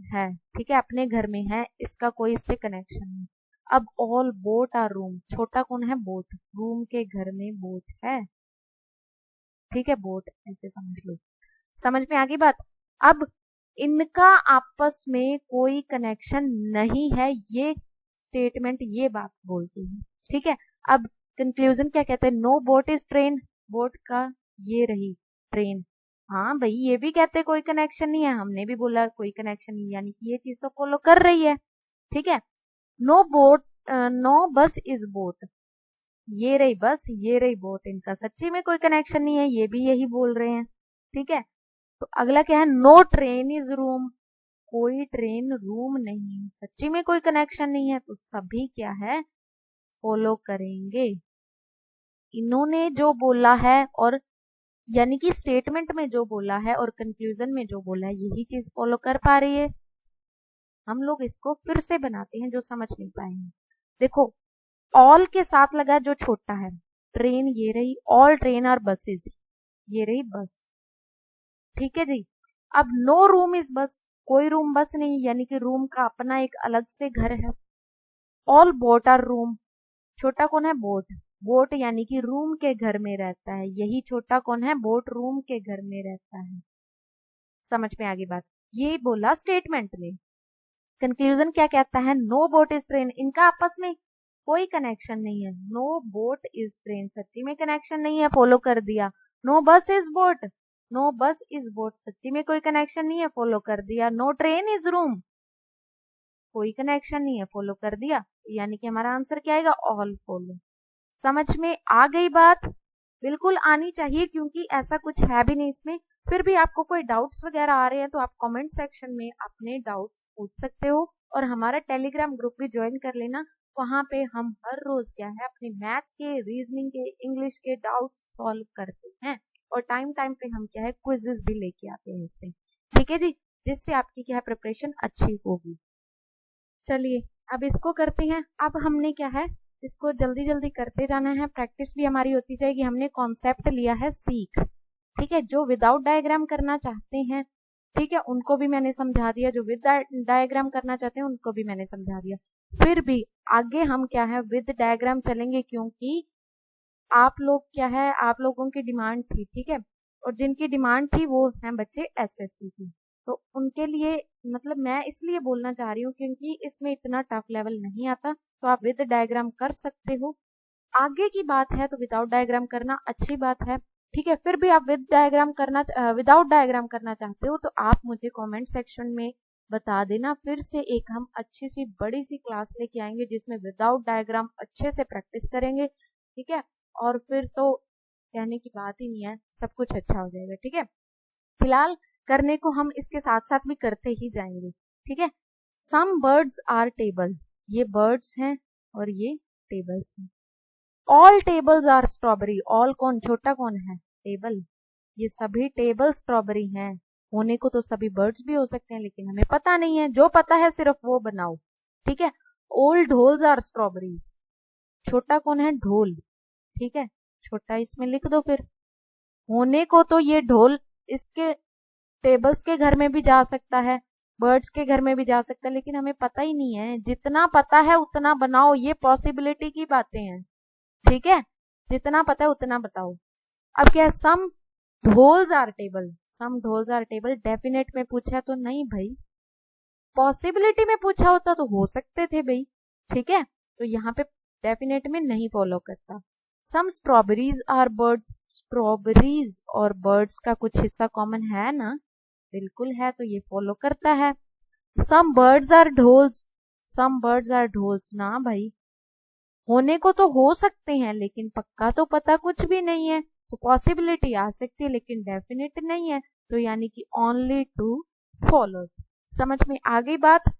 है, ठीक है, अपने घर में है, इसका कोई इससे कनेक्शन नहीं। अब ऑल बोट आर रूम, छोटा कौन है? बोट। रूम के घर में बोट है, ठीक है, बोट ऐसे समझ लो। समझ में आ गई बात? अब इनका आपस में कोई कनेक्शन नहीं है, ये स्टेटमेंट ये बात बोलती है। ठीक है, अब कंक्लूजन क्या कहते हैं? No boat is train, boat का ये रही ट्रेन। हाँ भाई, ये भी कहते कोई कनेक्शन नहीं है, हमने भी बोला कोई कनेक्शन नहीं, यानी कि ये चीज तो फॉलो कर रही है। ठीक है, नो बोट, नो बस इज बोट, ये रही बस, ये रही बोट, इनका सच्ची में कोई कनेक्शन नहीं है, ये भी यही बोल रहे हैं। ठीक है, तो अगला क्या है? नो ट्रेन इज रूम, कोई ट्रेन रूम नहीं, सच्ची में कोई कनेक्शन नहीं है, तो सभी क्या है? फॉलो करेंगे। इन्होंने जो बोला है और यानी कि स्टेटमेंट में जो बोला है और कंक्लूजन में जो बोला है, यही चीज फॉलो कर पा रही है। हम लोग इसको फिर से बनाते हैं जो समझ नहीं पाए हैं। देखो, ऑल के साथ लगा जो छोटा है, ट्रेन ये रही, ऑल ट्रेन आर बसेस, ये रही बस। ठीक है जी। अब नो रूम इज बस, कोई रूम बस नहीं, यानी कि रूम का अपना एक अलग से घर है। ऑल बोट आर रूम, छोटा कौन है? बोट। बोट यानी कि रूम के घर में रहता है, यही छोटा कौन है? बोट रूम के घर में रहता है। समझ में आ गई बात? ये बोला स्टेटमेंट में। कंक्लूजन क्या कहता है? नो बोट इज ट्रेन, इनका आपस में कोई कनेक्शन नहीं है। नो बोट इज ट्रेन, सच्ची में कनेक्शन नहीं है, फॉलो कर दिया। नो बस इज बोट, नो बस इज बोट, सच्ची में कोई कनेक्शन नहीं है, फॉलो कर दिया। नो ट्रेन इज रूम, कोई कनेक्शन नहीं है, फॉलो कर दिया, यानी कि हमारा आंसर क्या आएगा? All follow. समझ में आ गई बात? बिल्कुल आनी चाहिए, क्योंकि ऐसा कुछ है भी नहीं इसमें। फिर भी आपको कोई डाउट्स वगैरह आ रहे हैं तो आप कमेंट सेक्शन में अपने डाउट्स पूछ सकते हो, और हमारा टेलीग्राम ग्रुप भी ज्वाइन कर लेना। वहां पे हम हर रोज क्या है, अपने मैथ्स के, रीजनिंग के, इंग्लिश के डाउट्स सॉल्व करते हैं, और टाइम टाइम पे हम क्या है क्विजेस भी लेके आते हैं इसमें। ठीक है जी, जिससे आपकी क्या है प्रिपरेशन अच्छी होगी। चलिए अब इसको करते हैं। अब हमने क्या है, इसको जल्दी जल्दी करते जाना है, प्रैक्टिस भी हमारी होती जाएगी। हमने कॉन्सेप्ट लिया है सीख, ठीक है। जो विदाउट डायग्राम करना चाहते हैं, ठीक है, उनको भी मैंने समझा दिया। जो विद डायग्राम करना चाहते हैं उनको भी मैंने समझा दिया। फिर भी आगे हम क्या है विद डायग्राम चलेंगे, क्योंकि आप लोग क्या है, आप लोगों की डिमांड थी, ठीक है, और जिनकी डिमांड थी वो हैं बच्चे एसएससी की, तो उनके लिए मतलब मैं इसलिए बोलना चाह रही हूँ क्योंकि इसमें इतना टफ लेवल नहीं आता, तो आप विद डायग्राम कर सकते हो। आगे की बात है तो विदाउट डायग्राम करना अच्छी बात है, ठीक है। फिर भी आप विदाउट डायग्राम करना चाहते हो तो आप मुझे कमेंट सेक्शन में बता देना। फिर से एक हम अच्छी सी बड़ी सी क्लास लेके आएंगे जिसमें विदाउट डायग्राम अच्छे से प्रैक्टिस करेंगे, ठीक है। और फिर तो कहने की बात ही नहीं है, सब कुछ अच्छा हो जाएगा, ठीक है। फिलहाल करने को हम इसके साथ साथ भी करते ही जाएंगे, ठीक है। सम बर्ड्स आर टेबल, ये बर्ड्स हैं और ये टेबल्स हैं। All tables are strawberry, all कौन? छोटा कौन है? टेबल। ये सभी टेबल स्ट्रॉबेरी हैं। होने को तो सभी बर्ड्स भी हो सकते हैं, लेकिन हमें पता नहीं है, जो पता है सिर्फ वो बनाओ, ठीक है। ऑल ढोल्स आर स्ट्रॉबेरीज, छोटा कौन है? ढोल, ठीक है, छोटा इसमें लिख दो। फिर होने को तो ये ढोल इसके टेबल्स के घर में भी जा सकता है, बर्ड्स के घर में भी जा सकता है, लेकिन हमें पता ही नहीं है। जितना पता है उतना बनाओ, ये पॉसिबिलिटी की बातें हैं, ठीक है। जितना पता है उतना बताओ। अब क्या है, some dolls are table, some dolls are table definite में पूछा तो नहीं भाई, पॉसिबिलिटी में पूछा होता तो हो सकते थे भाई, ठीक है। तो यहाँ पे डेफिनेट में नहीं फॉलो करता। सम स्ट्रॉबेरीज आर बर्ड्स, स्ट्रॉबेरीज और बर्ड्स का कुछ हिस्सा कॉमन है ना? बिल्कुल है, तो ये फॉलो करता है। Some birds are dolls, some birds are dolls ना भाई, होने को तो हो सकते हैं लेकिन पक्का तो पता कुछ भी नहीं है, तो पॉसिबिलिटी आ सकती है लेकिन डेफिनेट नहीं है, तो यानी कि ओनली टू फॉलोज। समझ में आ गई बात?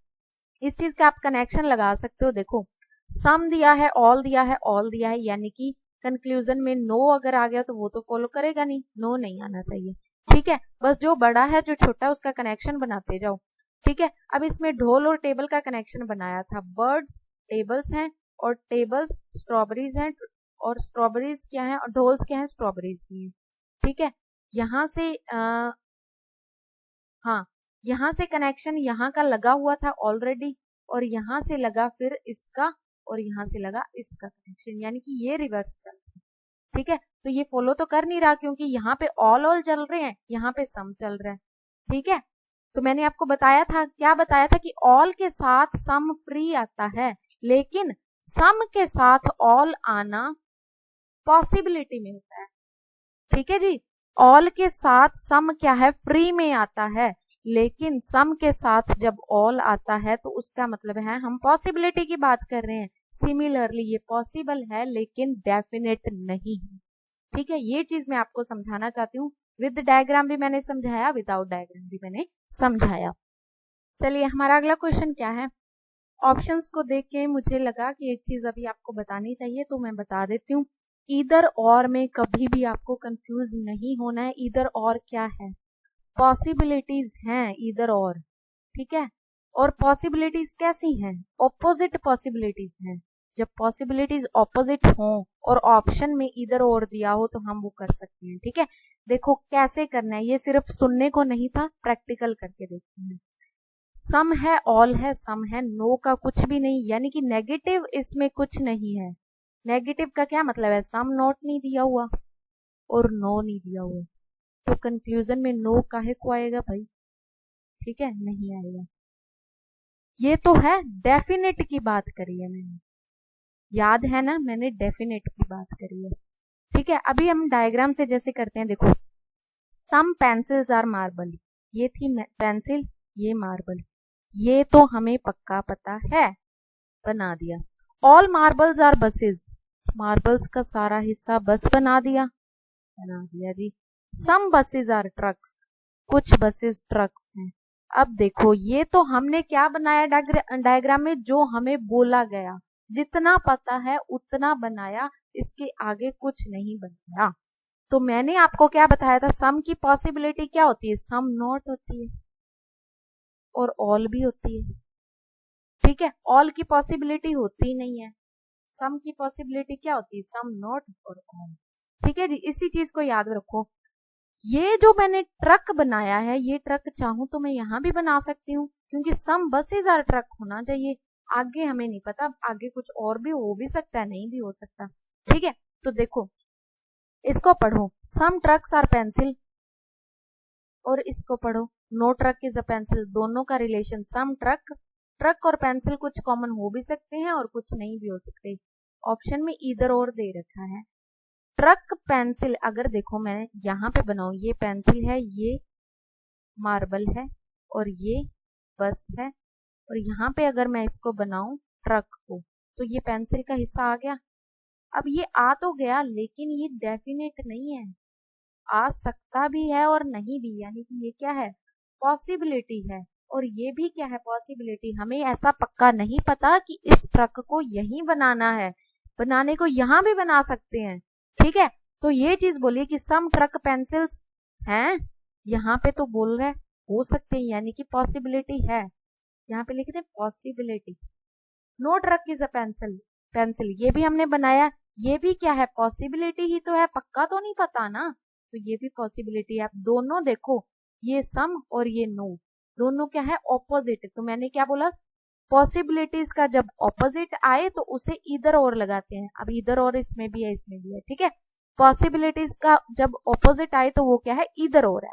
इस चीज का आप कनेक्शन लगा सकते हो। देखो सम दिया है, ऑल दिया है, ऑल दिया है, यानी कि कंक्लूजन में नो अगर आ गया तो वो तो फॉलो करेगा नहीं, नो नहीं आना चाहिए। ठीक है, बस जो बड़ा है जो छोटा है उसका कनेक्शन बनाते जाओ। ठीक है, अब इसमें ढोल और टेबल का कनेक्शन बनाया था। बर्ड्स टेबल्स हैं और टेबल्स स्ट्रॉबेरीज हैं, और स्ट्रॉबेरीज क्या है और ढोल्स क्या है, स्ट्रॉबेरीज भी है। ठीक है, यहाँ से हाँ, यहाँ से कनेक्शन यहाँ का लगा हुआ था ऑलरेडी, और यहाँ से लगा फिर इसका, और यहाँ से लगा इसका कनेक्शन, यानी कि ये रिवर्स चल रहा है। ठीक है, तो ये फॉलो तो कर नहीं रहा क्योंकि यहाँ पे ऑल चल रहे हैं, यहाँ पे सम चल रहा है। ठीक है, तो मैंने आपको बताया था, क्या बताया था कि ऑल के साथ सम फ्री आता है, लेकिन सम के साथ ऑल आना पॉसिबिलिटी में होता है। ठीक है जी, ऑल के साथ सम क्या है, फ्री में आता है, लेकिन सम के साथ जब ऑल आता है तो उसका मतलब है हम पॉसिबिलिटी की बात कर रहे हैं। सिमिलरली ये पॉसिबल है लेकिन डेफिनेट नहीं है। ठीक है, ये चीज मैं आपको समझाना चाहती हूँ। विद डायग्राम भी मैंने समझाया, विदाउट डायग्राम भी मैंने समझाया। चलिए हमारा अगला क्वेश्चन क्या है। ऑप्शंस को देख के मुझे लगा कि एक चीज अभी आपको बतानी चाहिए, तो मैं बता देती हूँ। ईदर और में कभी भी आपको कंफ्यूज नहीं होना है। ईदर और क्या है, पॉसिबिलिटीज हैं ईदर और। ठीक है, और पॉसिबिलिटीज कैसी हैं, ऑपोजिट पॉसिबिलिटीज हैं। जब पॉसिबिलिटीज ऑपोजिट हो और ऑप्शन में ईदर और दिया हो तो हम वो कर सकते हैं। ठीक है, देखो कैसे करना है, ये सिर्फ सुनने को नहीं था, प्रैक्टिकल करके देखते हैं। सम है, ऑल है, सम है, नो का कुछ भी नहीं, यानी कि नेगेटिव इसमें कुछ नहीं है। नेगेटिव का क्या मतलब है, सम नॉट नहीं दिया हुआ और नो नहीं दिया हुआ, तो कंक्लूजन में नो काहे को आएगा भाई। ठीक है, नहीं आएगा। ये तो है, डेफिनेट की बात करी है मैंने, याद है ना, मैंने डेफिनेट की बात करी है। ठीक है, अभी हम डायग्राम से जैसे करते हैं, देखो सम पेंसिल्स आर मार्बल, ये थी पेंसिल, ये मार्बल, ये तो हमें पक्का पता है, बना दिया। All marbles are buses, marbles का सारा हिस्सा बस बना दिया, बना दिया जी। सम बसेस आर ट्रक्स, कुछ बसेस ट्रक्स हैं। अब देखो ये तो हमने क्या बनाया डायग्राम में, जो हमें बोला गया, जितना पता है उतना बनाया, इसके आगे कुछ नहीं बनाया। तो मैंने आपको क्या बताया था, सम की पॉसिबिलिटी क्या होती है, सम नॉट होती है और ऑल भी होती है। ठीक है, ऑल की पॉसिबिलिटी होती नहीं है, सम की पॉसिबिलिटी क्या होती है, सम नॉट और ऑल। ठीक है जी, इसी चीज को याद रखो। ये जो मैंने ट्रक बनाया है, ये ट्रक चाहूं तो मैं यहां भी बना सकती हूँ, क्योंकि सम बसेज आर ट्रक होना चाहिए। आगे हमें नहीं पता, आगे कुछ और भी हो भी सकता है, नहीं भी हो सकता। ठीक है, तो देखो इसको पढ़ो, सम ट्रक्स आर पेंसिल, और इसको पढ़ो no truck is a pencil. दोनों का रिलेशन, सम ट्रक, ट्रक और पेंसिल कुछ कॉमन हो भी सकते हैं और कुछ नहीं भी हो सकते। ऑप्शन में ईदर और दे रखा है। ट्रक पेंसिल, अगर देखो मैं यहाँ पे बनाऊं, ये पेंसिल है, ये मार्बल है, और ये बस है, और यहाँ पे अगर मैं इसको बनाऊं ट्रक को, तो ये पेंसिल का हिस्सा आ गया। अब ये आ तो गया, लेकिन ये डेफिनेट नहीं है, आ सकता भी है और नहीं भी, यानी कि ये क्या है, पॉसिबिलिटी है। और ये भी क्या है, पॉसिबिलिटी। हमें ऐसा पक्का नहीं पता कि इस ट्रक को यहीं बनाना है, बनाने को यहाँ भी बना सकते हैं। ठीक है, तो ये चीज बोलिए कि सम ट्रक पेंसिल्स हैं, यहाँ पे तो बोल रहे हो सकते हैं, यानी कि पॉसिबिलिटी है। यहाँ पे लिखते हैं possibility. No truck is a pencil, pencil ये भी हमने बनाया, ये भी क्या है, पॉसिबिलिटी ही तो है, पक्का तो नहीं पता ना, तो ये भी पॉसिबिलिटी है। आप दोनों देखो, ये सम और ये नो, दोनों क्या है, ऑपोजिट। तो मैंने क्या बोला, पॉसिबिलिटीज का जब ऑपोजिट आए तो उसे इधर और लगाते हैं। अब इधर और इसमें भी है, इसमें भी है। ठीक है, पॉसिबिलिटीज का जब ऑपोजिट आए तो वो क्या है, इधर और है।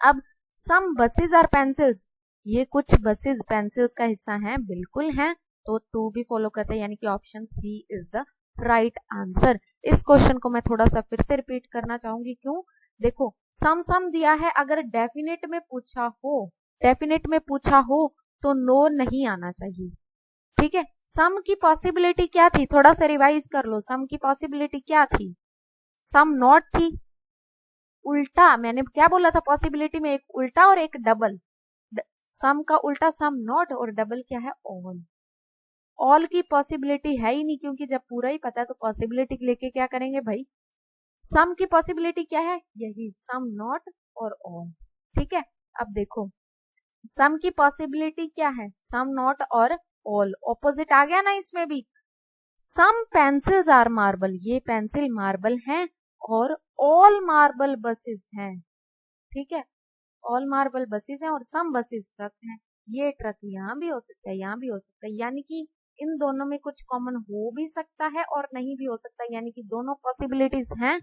अब सम बसेज आर पेंसिल्स, ये कुछ बसेज पेंसिल्स का हिस्सा हैं, बिल्कुल हैं, तो टू भी फॉलो करते हैं, यानी कि option C is the right answer. इस क्वेश्चन को मैं थोड़ा सा फिर से रिपीट करना चाहूंगी, क्यों, देखो सम दिया है, अगर डेफिनेट में पूछा हो, डेफिनेट में पूछा हो तो नो नहीं आना चाहिए। ठीक है, सम की पॉसिबिलिटी क्या थी, थोड़ा सा रिवाइज कर लो, सम की पॉसिबिलिटी क्या थी, सम नॉट थी। उल्टा मैंने क्या बोला था, पॉसिबिलिटी में एक उल्टा और एक डबल। सम का उल्टा सम नॉट, और डबल क्या है ऑल। ऑल की पॉसिबिलिटी है ही नहीं, क्योंकि जब पूरा ही पता है तो पॉसिबिलिटी लेके क्या करेंगे भाई। सम की पॉसिबिलिटी क्या है, यही सम नॉट और ऑल। ठीक है, अब देखो सम की पॉसिबिलिटी क्या है, सम नॉट और ऑल। ऑपोजिट आ गया ना इसमें भी। सम पेंसिल्स आर मार्बल, ये पेंसिल मार्बल हैं, और ऑल मार्बल बसेस हैं। ठीक है, ऑल मार्बल बसेस हैं और सम बसेस ट्रक हैं। ये ट्रक यहाँ भी हो सकता है, यहाँ भी हो सकता है, यानी कि इन दोनों में कुछ कॉमन हो भी सकता है और नहीं भी हो सकता, यानी कि दोनों पॉसिबिलिटीज हैं,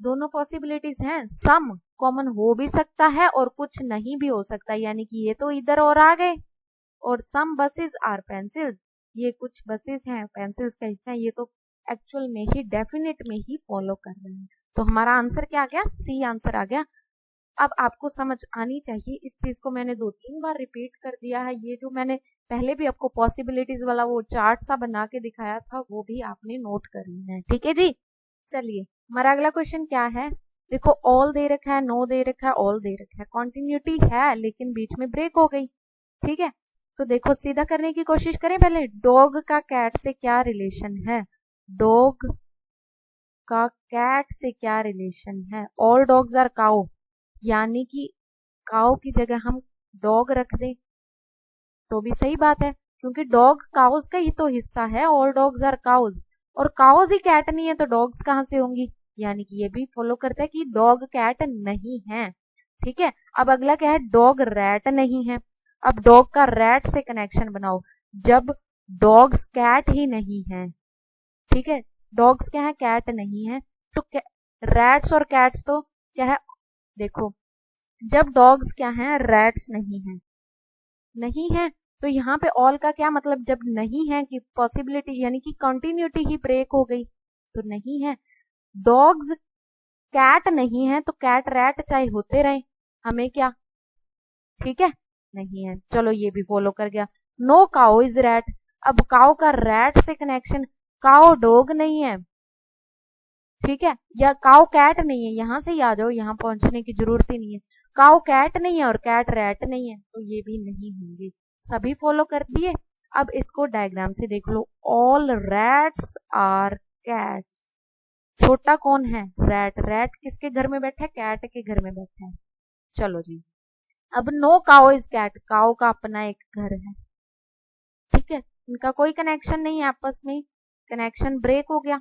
दोनों पॉसिबिलिटीज हैं। सम कॉमन हो भी सकता है और कुछ नहीं भी हो सकता, यानी कि ये तो इधर और आ गए। और सम बसेस आर पेंसिल, ये कुछ बसेस हैं पेंसिल्स का हिस्सा है, ये तो एक्चुअल में ही डेफिनेट में ही फॉलो कर रहे हैं। तो हमारा आंसर क्या आ गया, सी आंसर आ गया। अब आपको समझ आनी चाहिए, इस चीज को मैंने 2-3 बार रिपीट कर दिया है। ये जो मैंने पहले भी आपको पॉसिबिलिटीज वाला वो चार्ट सा बना के दिखाया था, वो भी आपने नोट कर लेना है। ठीक है जी, चलिए हमारा अगला क्वेश्चन क्या है। देखो ऑल दे रखा है, नो दे रखा है, ऑल दे रखा है, कॉन्टिन्यूटी है लेकिन बीच में ब्रेक हो गई। ठीक है, तो देखो सीधा करने की कोशिश करें। पहले डॉग का कैट से क्या रिलेशन है, डॉग का कैट से क्या रिलेशन है। ऑल डॉग्स आर काउ, यानी कि काउ की जगह हम डॉग रख दें तो भी सही बात है, क्योंकि डॉग काउज का ही तो हिस्सा है। ऑल डॉग्स आर काउज, और काउज ही कैट नहीं है तो डॉग्स कहां से होंगी, यानी कि ये भी फॉलो करता है कि डॉग कैट नहीं है। ठीक है, अब अगला क्या है, डॉग रैट नहीं है। अब डॉग का रैट से कनेक्शन बनाओ, जब डॉग्स कैट ही नहीं है। ठीक है, डॉग्स क्या है, कैट नहीं है, तो रैट्स और कैट्स तो क्या है, देखो जब डॉग्स क्या है, रैट्स नहीं है, नहीं है, तो यहाँ पे ऑल का क्या मतलब, जब नहीं है कि पॉसिबिलिटी यानी कि कंटिन्यूटी ही ब्रेक हो गई, तो नहीं है। डॉग्स कैट नहीं है, तो कैट रैट चाहे होते रहे, हमें क्या। ठीक है, नहीं है, चलो ये भी फॉलो कर गया। नो काउ इज रैट, अब काउ का रैट से कनेक्शन, काउ डॉग नहीं है। ठीक है, या काउ कैट नहीं है, यहां से ही आ जाओ, यहां पहुंचने की जरूरत ही नहीं है। काउ कैट नहीं है और कैट रैट नहीं है, तो ये भी नहीं होंगे। सभी फॉलो कर दिए। अब इसको डायग्राम से देख लो, ऑल रैट्स आर कैट्स। छोटा कौन है, रैट। रैट किसके घर में बैठा है, कैट के घर में बैठा है। चलो जी, अब no cow is cat, cow का अपना एक घर है। ठीक है, इनका कोई कनेक्शन नहीं है आपस में, कनेक्शन ब्रेक हो गया।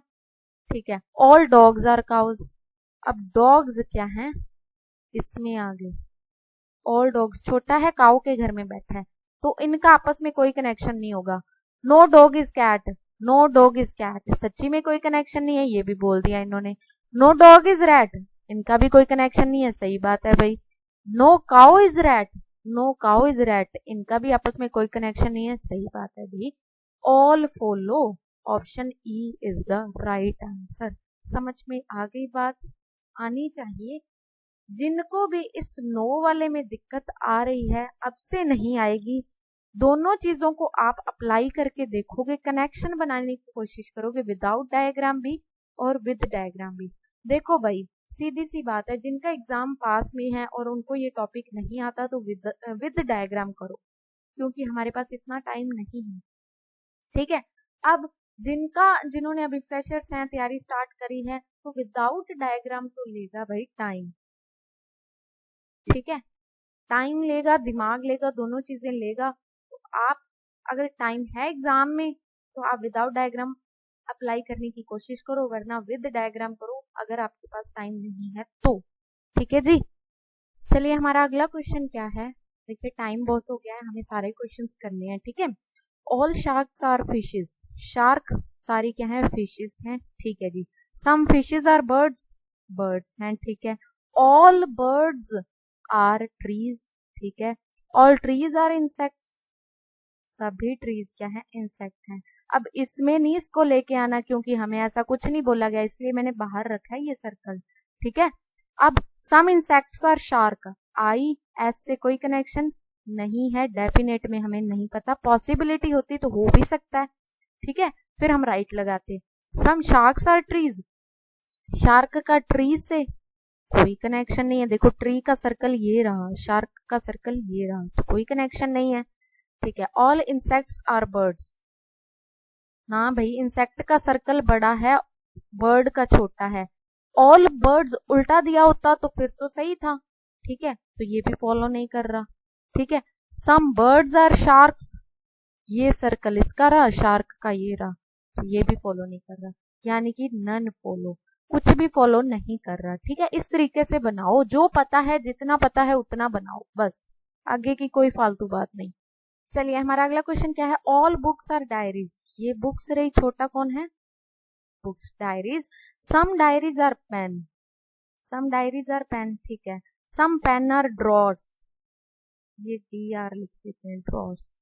ठीक है, ऑल डॉग्स आर काउज, अब डॉग्स क्या है, इसमें आ गए। ऑल डॉग्स छोटा है, काउ के घर में बैठा है, तो इनका आपस में कोई कनेक्शन नहीं होगा। No dog is cat, no dog is cat, सच्ची में कोई कनेक्शन नहीं है, ये भी बोल दिया इन्होंने। नो डॉग इज रैट, इनका भी कोई कनेक्शन नहीं है, सही बात है भाई। No cow is rat, no cow is rat, इनका भी आपस में कोई कनेक्शन नहीं है, सही बात है भाई। All follow, option E is the right answer. समझ में आ गई बात, आनी चाहिए। जिनको भी इस नो वाले में दिक्कत आ रही है, अब से नहीं आएगी। दोनों चीजों को आप अप्लाई करके देखोगे, कनेक्शन बनाने की कोशिश करोगे, विदाउट डायग्राम भी और विद डायग्राम भी। देखो भाई सीधी सी बात है, जिनका एग्जाम पास में है और उनको ये टॉपिक नहीं आता तो विद डायग्राम करो, क्योंकि हमारे पास इतना टाइम नहीं है। ठीक है, अब जिन्होंने अभी फ्रेशर्स हैं, तैयारी स्टार्ट करी है, तो विदाउट डायग्राम तो लेगा भाई टाइम। ठीक है, टाइम लेगा, दिमाग लेगा, दोनों चीजें लेगा। तो आप अगर टाइम है एग्जाम में तो आप विदाउट डायग्राम अप्लाई करने की कोशिश करो, वरना विद डायग्राम करो अगर आपके पास टाइम नहीं है तो। ठीक है जी, चलिए हमारा अगला क्वेश्चन क्या है। देखिए टाइम बहुत हो गया है, हमें सारे क्वेश्चंस करने हैं। ठीक है, all sharks are fishes, shark सारी क्या है, फिशेस हैं। ठीक है जी, some fishes are birds, birds हैं। ठीक है, ऑल बर्ड्स आर ट्रीज। ठीक है, ऑल ट्रीज आर इंसेक्ट्स, सभी ट्रीज क्या है, इंसेक्ट हैं। अब इसमें नहीं इसको लेके आना, क्योंकि हमें ऐसा कुछ नहीं बोला गया, इसलिए मैंने बाहर रखा है ये सर्कल। ठीक है, अब some insects are shark, I S से कोई कनेक्शन नहीं है, डेफिनेट में हमें नहीं पता, पॉसिबिलिटी होती तो हो भी सकता है। ठीक है, फिर हम राइट लगाते। सम शार्क्स आर ट्रीज, शार्क का ट्रीज से कोई कनेक्शन नहीं है। देखो ट्री का सर्कल ये रहा, शार्क का सर्कल ये रहा, तो कोई कनेक्शन नहीं है। ठीक है। ऑल इंसेक्ट्स आर बर्ड्स, ना भाई इंसेक्ट का सर्कल बड़ा है, बर्ड का छोटा है। ऑल बर्ड्स उल्टा दिया होता तो फिर तो सही था। ठीक है, तो ये भी फॉलो नहीं कर रहा। ठीक है। सम बर्ड्स आर शार्क्स, ये सर्कल इसका रहा, शार्क का ये रहा, तो ये भी फॉलो नहीं कर रहा, यानी कि नन फॉलो, कुछ भी फॉलो नहीं कर रहा। ठीक है, इस तरीके से बनाओ, जो पता है जितना पता है उतना बनाओ, बस आगे की कोई फालतू बात नहीं। चलिए हमारा अगला क्वेश्चन क्या है, ऑल बुक्स आर डायरीज, ये बुक्स रही, छोटा कौन है, books, diaries. Some diaries are pen, some diaries are pen. ठीक है। सम पेन आर ड्रॉर्स, ये डी आर लिख देते हैं, drawers.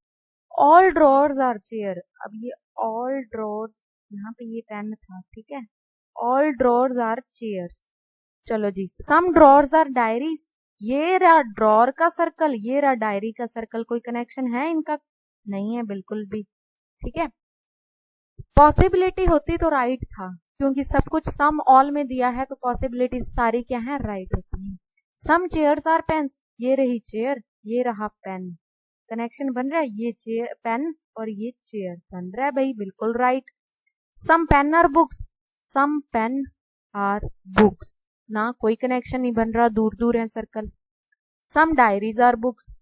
All drawers are chair, अब ये ऑल ड्रॉर्स, यहाँ पे ये पेन था। ठीक है। All drawers are chairs. चलो जी, सम ड्रॉर्स आर डायरीज, ये रहा ड्रॉर का सर्कल, ये रहा डायरी का सर्कल, कोई कनेक्शन है इनका, नहीं है बिल्कुल भी। ठीक है। पॉसिबिलिटी होती तो राइट था, क्योंकि सब कुछ सम ऑल में दिया है, तो पॉसिबिलिटी सारी क्या है, राइट होती है। सम चेयर्स आर पेन्स, ये रही चेयर, ये रहा पेन, कनेक्शन बन रहा है, ये चेयर पेन और ये चेयर बन रहा है भाई, बिल्कुल right. Some pen are books, some pen are books, ना कोई कनेक्शन नहीं बन रहा, दूर दूर है circle. Some diaries are books,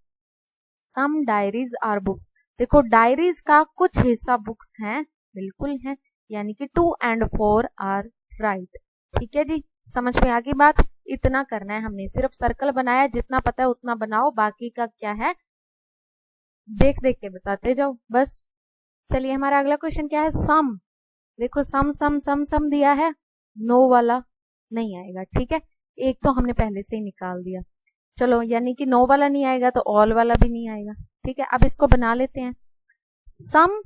some diaries are books, देखो डायरीज का कुछ हिस्सा बुक्स हैं, बिल्कुल है, यानी कि 2 and 4 आर राइट। ठीक है जी, समझ में आ गई बात, इतना करना है हमने, सिर्फ सर्कल बनाया, जितना पता है उतना बनाओ, बाकी का क्या है देख देख के बताते जाओ बस। चलिए हमारा अगला क्वेश्चन क्या है, सम, देखो सम सम सम सम दिया है, नो वाला नहीं आएगा। ठीक है, एक तो हमने पहले से ही निकाल दिया, चलो यानी कि नो वाला नहीं आएगा तो ऑल वाला भी नहीं आएगा। ठीक है, अब इसको बना लेते हैं। सम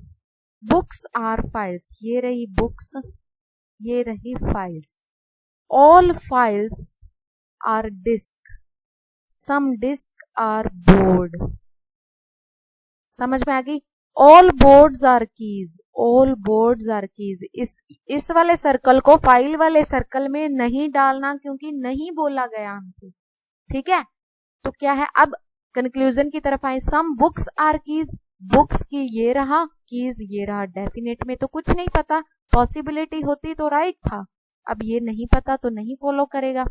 बुक्स आर फाइल्स, ये रही बुक्स, ये रही files. All files are disc, some disc are board, समझ में आ गई। All boards are keys, all boards are keys, इस वाले सर्कल को फाइल वाले सर्कल में नहीं डालना, क्योंकि नहीं बोला गया हमसे। ठीक है, तो क्या है, अब कंक्लूजन की तरफ आए। Some books are keys, books की ये रहा, कीज ये रहा, डेफिनेट में तो कुछ नहीं पता, पॉसिबिलिटी होती तो राइट था, अब ये नहीं पता तो नहीं फॉलो करेगा।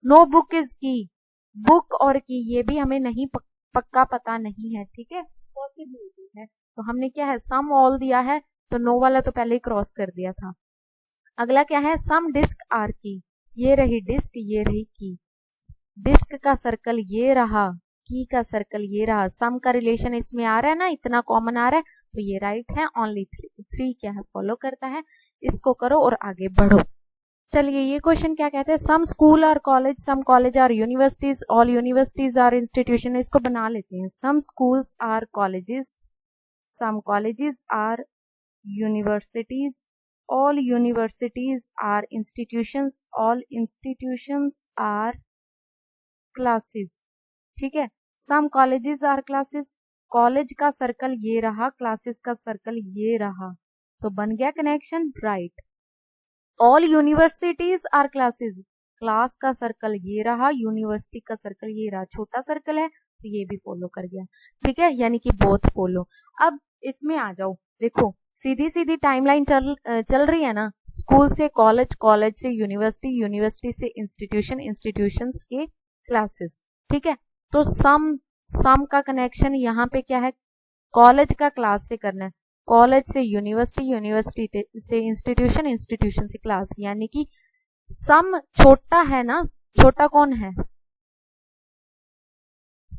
नो बुक इज की, बुक और की ये भी हमें नहीं पक्का पता नहीं है। ठीक है, पॉसिबिलिटी है, तो हमने क्या है, सम ऑल दिया है, तो नो वाला तो पहले ही क्रॉस कर दिया था। अगला क्या है, सम डिस्क आर की, ये रही डिस्क, ये रही की, डिस्क का सर्कल ये रहा, की का सर्कल ये रहा, सम का रिलेशन इसमें आ रहा है ना, इतना कॉमन आ रहा है, तो ये राइट है। ओनली 3 क्या है, फॉलो करता है, इसको करो और आगे बढ़ो। चलिए ये क्वेश्चन क्या कहते हैं, some school are college, some college are universities, all universities are institution, इसको बना लेते हैं। Some schools are colleges, some colleges are universities, all universities are institutions, all institutions are classes. ठीक है, some colleges are classes, college का circle ये रहा, classes का सर्कल ये रहा, तो बन गया connection right. All universities are classes, class का सर्कल ये रहा, यूनिवर्सिटी का सर्कल ये रहा, छोटा सर्कल है तो ये भी फॉलो कर गया। ठीक है, यानी कि बोथ फॉलो। अब इसमें आ जाओ, देखो सीधी सीधी टाइमलाइन चल रही है ना, स्कूल से कॉलेज, कॉलेज से यूनिवर्सिटी, यूनिवर्सिटी से इंस्टीट्यूशन, इंस्टीट्यूशंस के क्लासेस। ठीक है, तो सम का कनेक्शन यहाँ पे क्या है, कॉलेज का क्लास से करना है, कॉलेज से यूनिवर्सिटी, यूनिवर्सिटी से इंस्टीट्यूशन, इंस्टीट्यूशन से क्लास, यानी कि सम छोटा है ना, छोटा कौन है,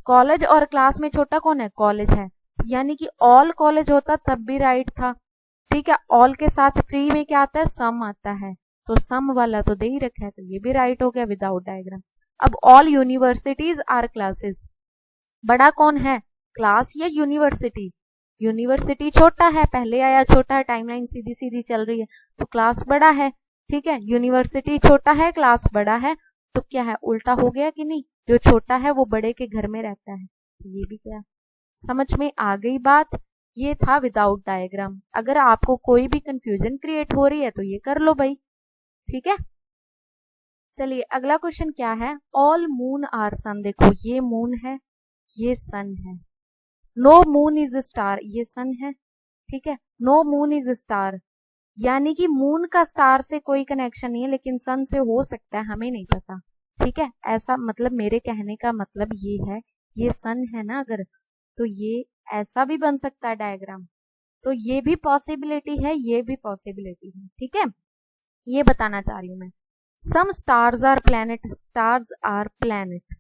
कॉलेज, और क्लास में छोटा कौन है, कॉलेज है, यानी कि ऑल कॉलेज होता तब भी राइट था। ठीक है, ऑल के साथ फ्री में क्या आता है, सम आता है, तो सम वाला तो दे ही रखा है, तो ये भी राइट हो गया विदाउट डायग्राम। अब ऑल यूनिवर्सिटीज आर क्लासेस, बड़ा कौन है, क्लास या यूनिवर्सिटी, यूनिवर्सिटी छोटा है, पहले आया छोटा है, टाइमलाइन सीधी सीधी चल रही है, तो क्लास बड़ा है। ठीक है, यूनिवर्सिटी छोटा है, क्लास बड़ा है, तो क्या है, उल्टा हो गया कि नहीं, जो छोटा है वो बड़े के घर में रहता है, तो ये भी क्या, समझ में आ गई बात। ये था विदाउट डायग्राम, अगर आपको कोई भी कंफ्यूजन क्रिएट हो रही है तो ये कर लो भाई। ठीक है, चलिए अगला क्वेश्चन क्या है, ऑल मून आर सन। देखो ये मून है, ये सन है। नो मून इज स्टार, ये सन है, ठीक है। नो मून इज स्टार, यानी कि मून का स्टार से कोई कनेक्शन नहीं है, लेकिन सन से हो सकता है, हमें नहीं पता, ठीक है। ऐसा मतलब मेरे कहने का मतलब ये है, ये सन है ना अगर, तो ये ऐसा भी बन सकता है डायग्राम, तो ये भी पॉसिबिलिटी है, ये भी पॉसिबिलिटी है, ठीक है। ये बताना चाह रही हूं मैं। Some stars are planet, stars are planet,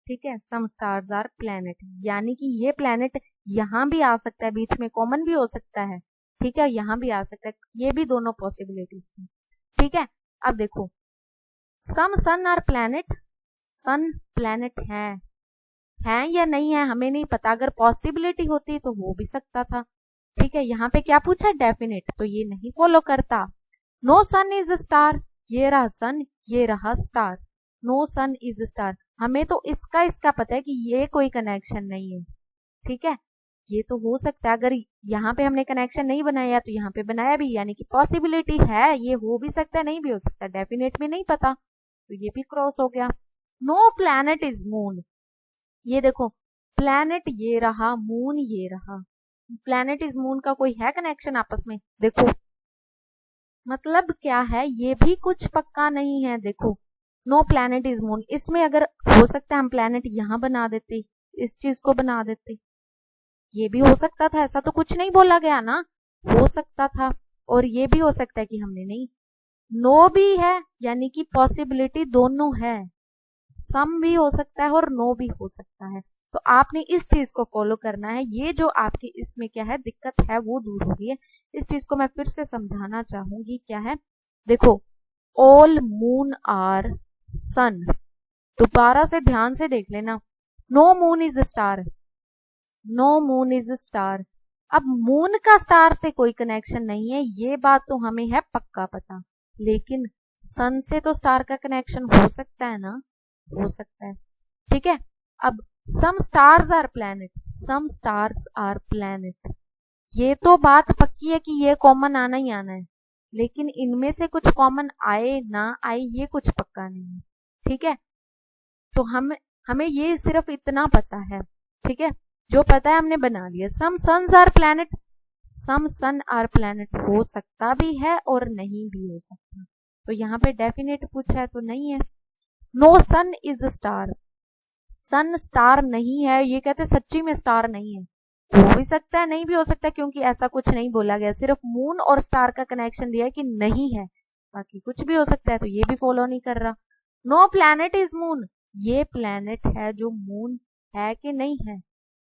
ठीक है। सम स्टार्स आर प्लैनेट, यानी कि ये प्लैनेट यहां भी आ सकता है, बीच में कॉमन भी हो सकता है, ठीक है, यहां भी आ सकता है, ये भी दोनों पॉसिबिलिटीज हैं, ठीक है। अब देखो सम sun are planet, sun planet है या नहीं है हमें नहीं पता, अगर पॉसिबिलिटी होती तो हो भी सकता था, ठीक है। यहाँ पे क्या पूछा, डेफिनेट, तो ये नहीं फॉलो करता। नो सन इज स्टार, ये रहा सन, ये रहा star, no sun is star, हमें तो इसका पता है कि ये कोई कनेक्शन नहीं है, ठीक है। ये तो हो सकता है, अगर यहाँ पे हमने कनेक्शन नहीं बनाया तो यहाँ पे बनाया भी, यानी कि पॉसिबिलिटी है, ये हो भी सकता है, नहीं भी हो सकता, डेफिनेट में नहीं पता, तो ये भी क्रॉस हो गया। नो प्लैनेट इज मून, ये देखो प्लैनेट ये रहा, मून ये रहा, प्लैनेट इज मून का कोई है कनेक्शन आपस में, देखो मतलब क्या है, ये भी कुछ पक्का नहीं है। देखो नो प्लैनेट इज मून, इसमें अगर हो सकता है हम प्लैनेट यहां बना देते, इस चीज को बना देते, ये भी हो सकता था, ऐसा तो कुछ नहीं बोला गया ना, हो सकता था। और ये भी हो सकता है कि हमने नहीं, नो भी है, यानी कि पॉसिबिलिटी दोनों है, सम भी हो सकता है और नो भी हो सकता है, तो आपने इस चीज को फॉलो करना है। ये जो आपकी इसमें क्या है दिक्कत है वो दूर हो गई है। इस चीज को मैं फिर से समझाना चाहूंगी, क्या है, देखो ऑल मून आर सन, दोबारा से ध्यान से देख लेना। No moon is star, no moon is star, अब मून का स्टार से कोई कनेक्शन नहीं है, ये बात तो हमें है पक्का पता, लेकिन सन से तो स्टार का कनेक्शन हो सकता है ना, हो सकता है, ठीक है। अब some stars are planet, some stars are planet, ये तो बात पक्की है कि ये कॉमन आना ही आना है, लेकिन इनमें से कुछ कॉमन आए ना आए ये कुछ पक्का नहीं है, ठीक है। तो हमें ये सिर्फ इतना पता है, ठीक है, जो पता है हमने बना लिया। Some suns are planet, some sun are planet, हो सकता भी है और नहीं भी हो सकता, तो यहाँ पे डेफिनेट पूछा है तो नहीं है। No sun is star, sun star नहीं है, ये कहते सच्ची में स्टार नहीं है, हो भी सकता है नहीं भी हो सकता है, क्योंकि ऐसा कुछ नहीं बोला गया, सिर्फ मून और स्टार का कनेक्शन दिया है कि नहीं है, बाकी कुछ भी हो सकता है, तो ये भी फॉलो नहीं कर रहा। नो प्लैनेट इज मून, ये प्लैनेट है जो मून है कि नहीं है,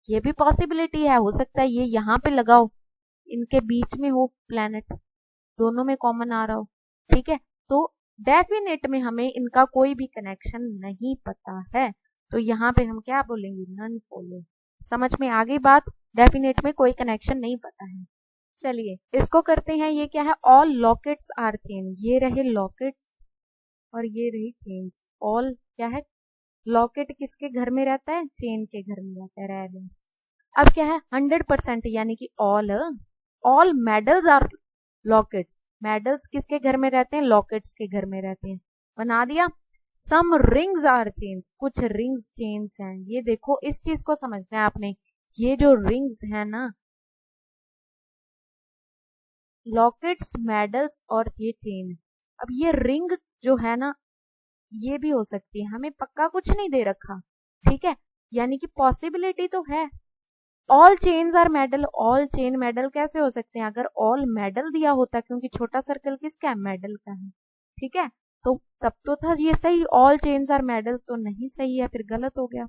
ये भी पॉसिबिलिटी है, हो सकता है ये यहाँ पे लगाओ, इनके बीच में हो प्लैनेट, दोनों में कॉमन आ रहा हो, ठीक है। तो डेफिनेट में हमें इनका कोई भी कनेक्शन नहीं पता है, तो यहाँ पे हम क्या बोलेंगे, नन फॉलो। समझ में आ गई बात, डेफिनेट में कोई कनेक्शन नहीं पता है। चलिए इसको करते हैं, ये क्या है, ऑल लॉकेट्स आर चेन, ये रहे लॉकेट्स और ये रही चेन्स। ऑल क्या है, लॉकेट किसके घर में रहता है, चेन के घर में रहता है, रह गए। अब क्या है 100%, यानी कि all medals are lockets, medals किसके घर में रहते हैं, लॉकेट्स के घर में रहते हैं, बना दिया। सम रिंग्स आर चेन्स, कुछ रिंग्स चेन्स हैं, ये देखो इस चीज को समझना है आपने, ये जो रिंग्स है ना, लॉकेट्स मेडल्स और ये चेन, अब ये रिंग जो है ना ये भी हो सकती है, हमें पक्का कुछ नहीं दे रखा, ठीक है, यानी कि पॉसिबिलिटी तो है। All chains are medal, all chain medal कैसे हो सकते हैं, अगर ऑल मेडल दिया होता, क्योंकि छोटा सर्कल किसका है, मेडल का है, ठीक है, तो तब तो था ये सही, ऑल चेन्स आर मेडल तो नहीं सही है, फिर गलत हो गया।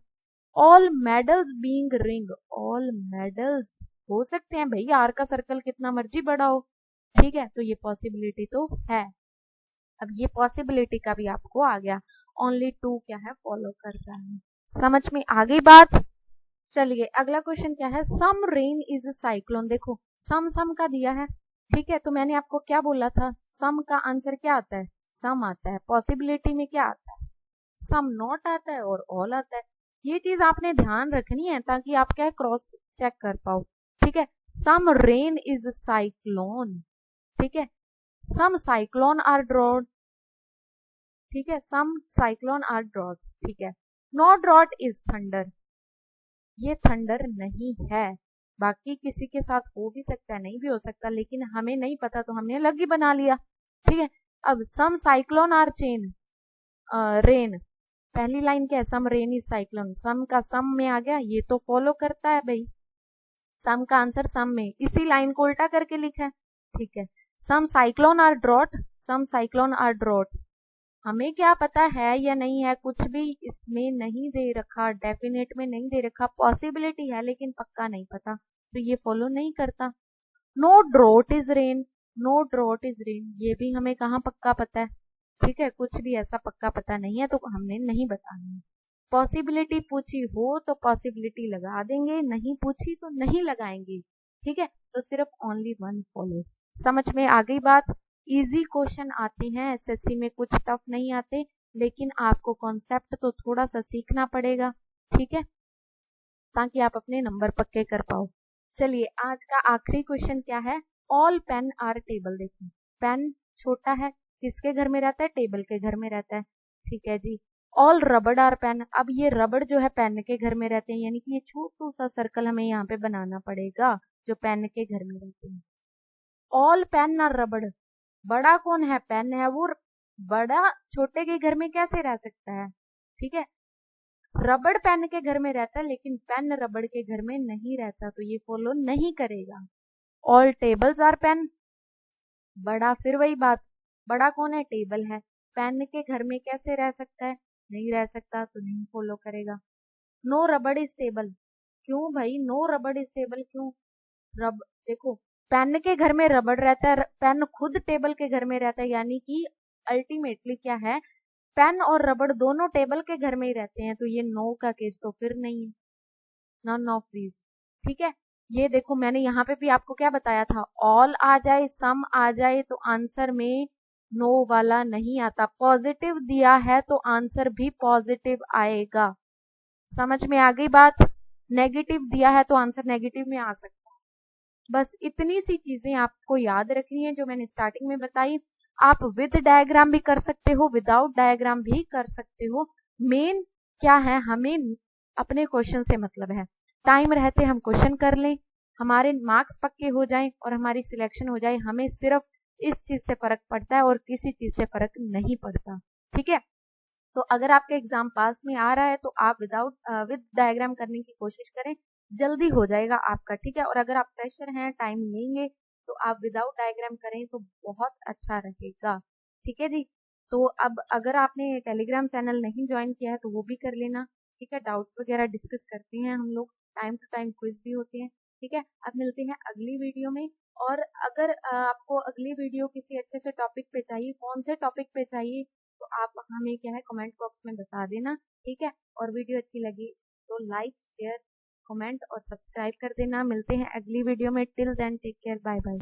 All medals being ring, all medals हो सकते हैं भाई, आर का सर्कल कितना मर्जी बड़ा हो, ठीक है, तो ये पॉसिबिलिटी तो है। अब ये पॉसिबिलिटी का भी आपको आ गया, ओनली 2 क्या है फॉलो कर रहा है, समझ में आ गई बात। चलिए अगला क्वेश्चन क्या है, सम रेन इज साइक्लोन, देखो सम का दिया है, ठीक है, तो मैंने आपको क्या बोला था, सम का आंसर क्या आता है, सम आता है, पॉसिबिलिटी में क्या आता है, सम नॉट आता है और ऑल आता है, ये चीज आपने ध्यान रखनी है ताकि आप क्या क्रॉस चेक कर पाओ, ठीक है। सम रेन इज साइक्लोन, ठीक है, सम साइक्लोन आर ड्रॉड, ठीक है। सम साइक्लोन आर ड्रॉट्स, ठीक है। नो ड्रॉट इज थंडर, ये थंडर नहीं है। बाकी किसी के साथ हो भी सकता है, नहीं भी हो सकता, लेकिन हमें नहीं पता तो हमने अलग ही बना लिया, ठीक है। अब सम साइक्लोन आर चेन रेन, पहली लाइन क्या है, सम रेन इज साइक्लोन, सम का सम में आ गया, ये तो फॉलो करता है भाई, सम का आंसर सम में, इसी लाइन को उल्टा करके लिखा है, ठीक है। Some cyclone are drought, some cyclone are drought, हमें क्या पता है या नहीं है, कुछ भी इसमें नहीं दे रखा, डेफिनेट में नहीं दे रखा, पॉसिबिलिटी है लेकिन पक्का नहीं पता, तो ये फॉलो नहीं करता। No drought is rain, no drought is rain, ये भी हमें कहाँ पक्का पता है, ठीक है। कुछ भी ऐसा पक्का पता नहीं है तो हमने नहीं बताना है। पॉसिबिलिटी पूछी हो तो पॉसिबिलिटी लगा देंगे, नहीं पूछी तो नहीं लगाएंगे, ठीक है। तो सिर्फ ओनली वन फॉलोज। समझ में आ गई बात। इजी क्वेश्चन आते हैं एसएससी में, कुछ टफ नहीं आते, लेकिन आपको कॉन्सेप्ट तो थोड़ा सा सीखना पड़ेगा, ठीक है, ताकि आप अपने नंबर पक्के कर पाओ। चलिए आज का आखिरी क्वेश्चन क्या है, ऑल पेन आर टेबल। देखिए पेन छोटा है, किसके घर में रहता है, टेबल के घर में रहता है, ठीक है जी। ऑल रबड़ आर पेन, अब ये रबड़ जो है पेन के घर में रहते हैं, यानी कि ये छोटू सा सर्कल हमें यहाँ पे बनाना पड़ेगा जो पेन के घर में रहते हैं। ऑल पेन आर रबड़, बड़ा कौन है, पेन है, वो बड़ा छोटे के घर में कैसे रह सकता है, ठीक है। रबड़ पेन के घर में रहता है लेकिन पेन रबड़ के घर में नहीं रहता, तो ये फॉलो नहीं करेगा। ऑल टेबल्स आर पेन, बड़ा, फिर वही बात, बड़ा कौन है, टेबल है, पेन के घर में कैसे रह सकता है, नहीं रह सकता, तो नहीं फॉलो करेगा। नो रबड़ इज टेबल, क्यों भाई नो रबड़ इज टेबल, क्यों, रब देखो पेन के घर में रबड़ रहता है, पेन खुद टेबल के घर में रहता है, यानी कि अल्टीमेटली क्या है, पेन और रबड़ दोनों टेबल के घर में ही रहते हैं, तो ये नो का केस तो फिर नहीं है, नॉन ऑफ दीज, ठीक है। ये देखो मैंने यहाँ पे भी आपको क्या बताया था, ऑल आ जाए सम आ जाए तो आंसर में नो वाला नहीं आता, पॉजिटिव दिया है तो आंसर भी पॉजिटिव आएगा, समझ में आ गई बात। नेगेटिव दिया है तो आंसर नेगेटिव में आ सकता है। बस इतनी सी चीजें आपको याद रखनी है जो मैंने स्टार्टिंग में बताई। आप विद डायग्राम भी कर सकते हो, विदाउट डायग्राम भी कर सकते हो, मेन क्या है, हमें अपने क्वेश्चन से मतलब है, टाइम रहते हम क्वेश्चन कर लें, हमारे मार्क्स पक्के हो जाएं और हमारी सिलेक्शन हो जाए, हमें सिर्फ इस चीज से फर्क पड़ता है और किसी चीज से फर्क नहीं पड़ता, ठीक है। तो अगर आपका एग्जाम पास में आ रहा है तो आप विद डायग्राम करने की कोशिश करें, जल्दी हो जाएगा आपका, ठीक है। और अगर आप फ्रेशर हैं, टाइम लेंगे, तो आप विदाउट डायग्राम करें तो बहुत अच्छा रहेगा, ठीक है जी। तो अब अगर आपने टेलीग्राम चैनल नहीं ज्वाइन किया है तो वो भी कर लेना, ठीक है। डाउट्स वगैरह डिस्कस करते हैं हम लोग, टाइम टू टाइम क्विज भी होते हैं, ठीक है। अब मिलते हैं अगली वीडियो में। और अगर आपको अगली वीडियो किसी अच्छे से टॉपिक पे चाहिए, कौन से टॉपिक पे चाहिए, तो आप हमें क्या है कमेंट बॉक्स में बता देना, ठीक है। और वीडियो अच्छी लगी तो लाइक शेयर कमेंट और सब्सक्राइब कर देना। मिलते हैं अगली वीडियो में, till then take care, bye bye.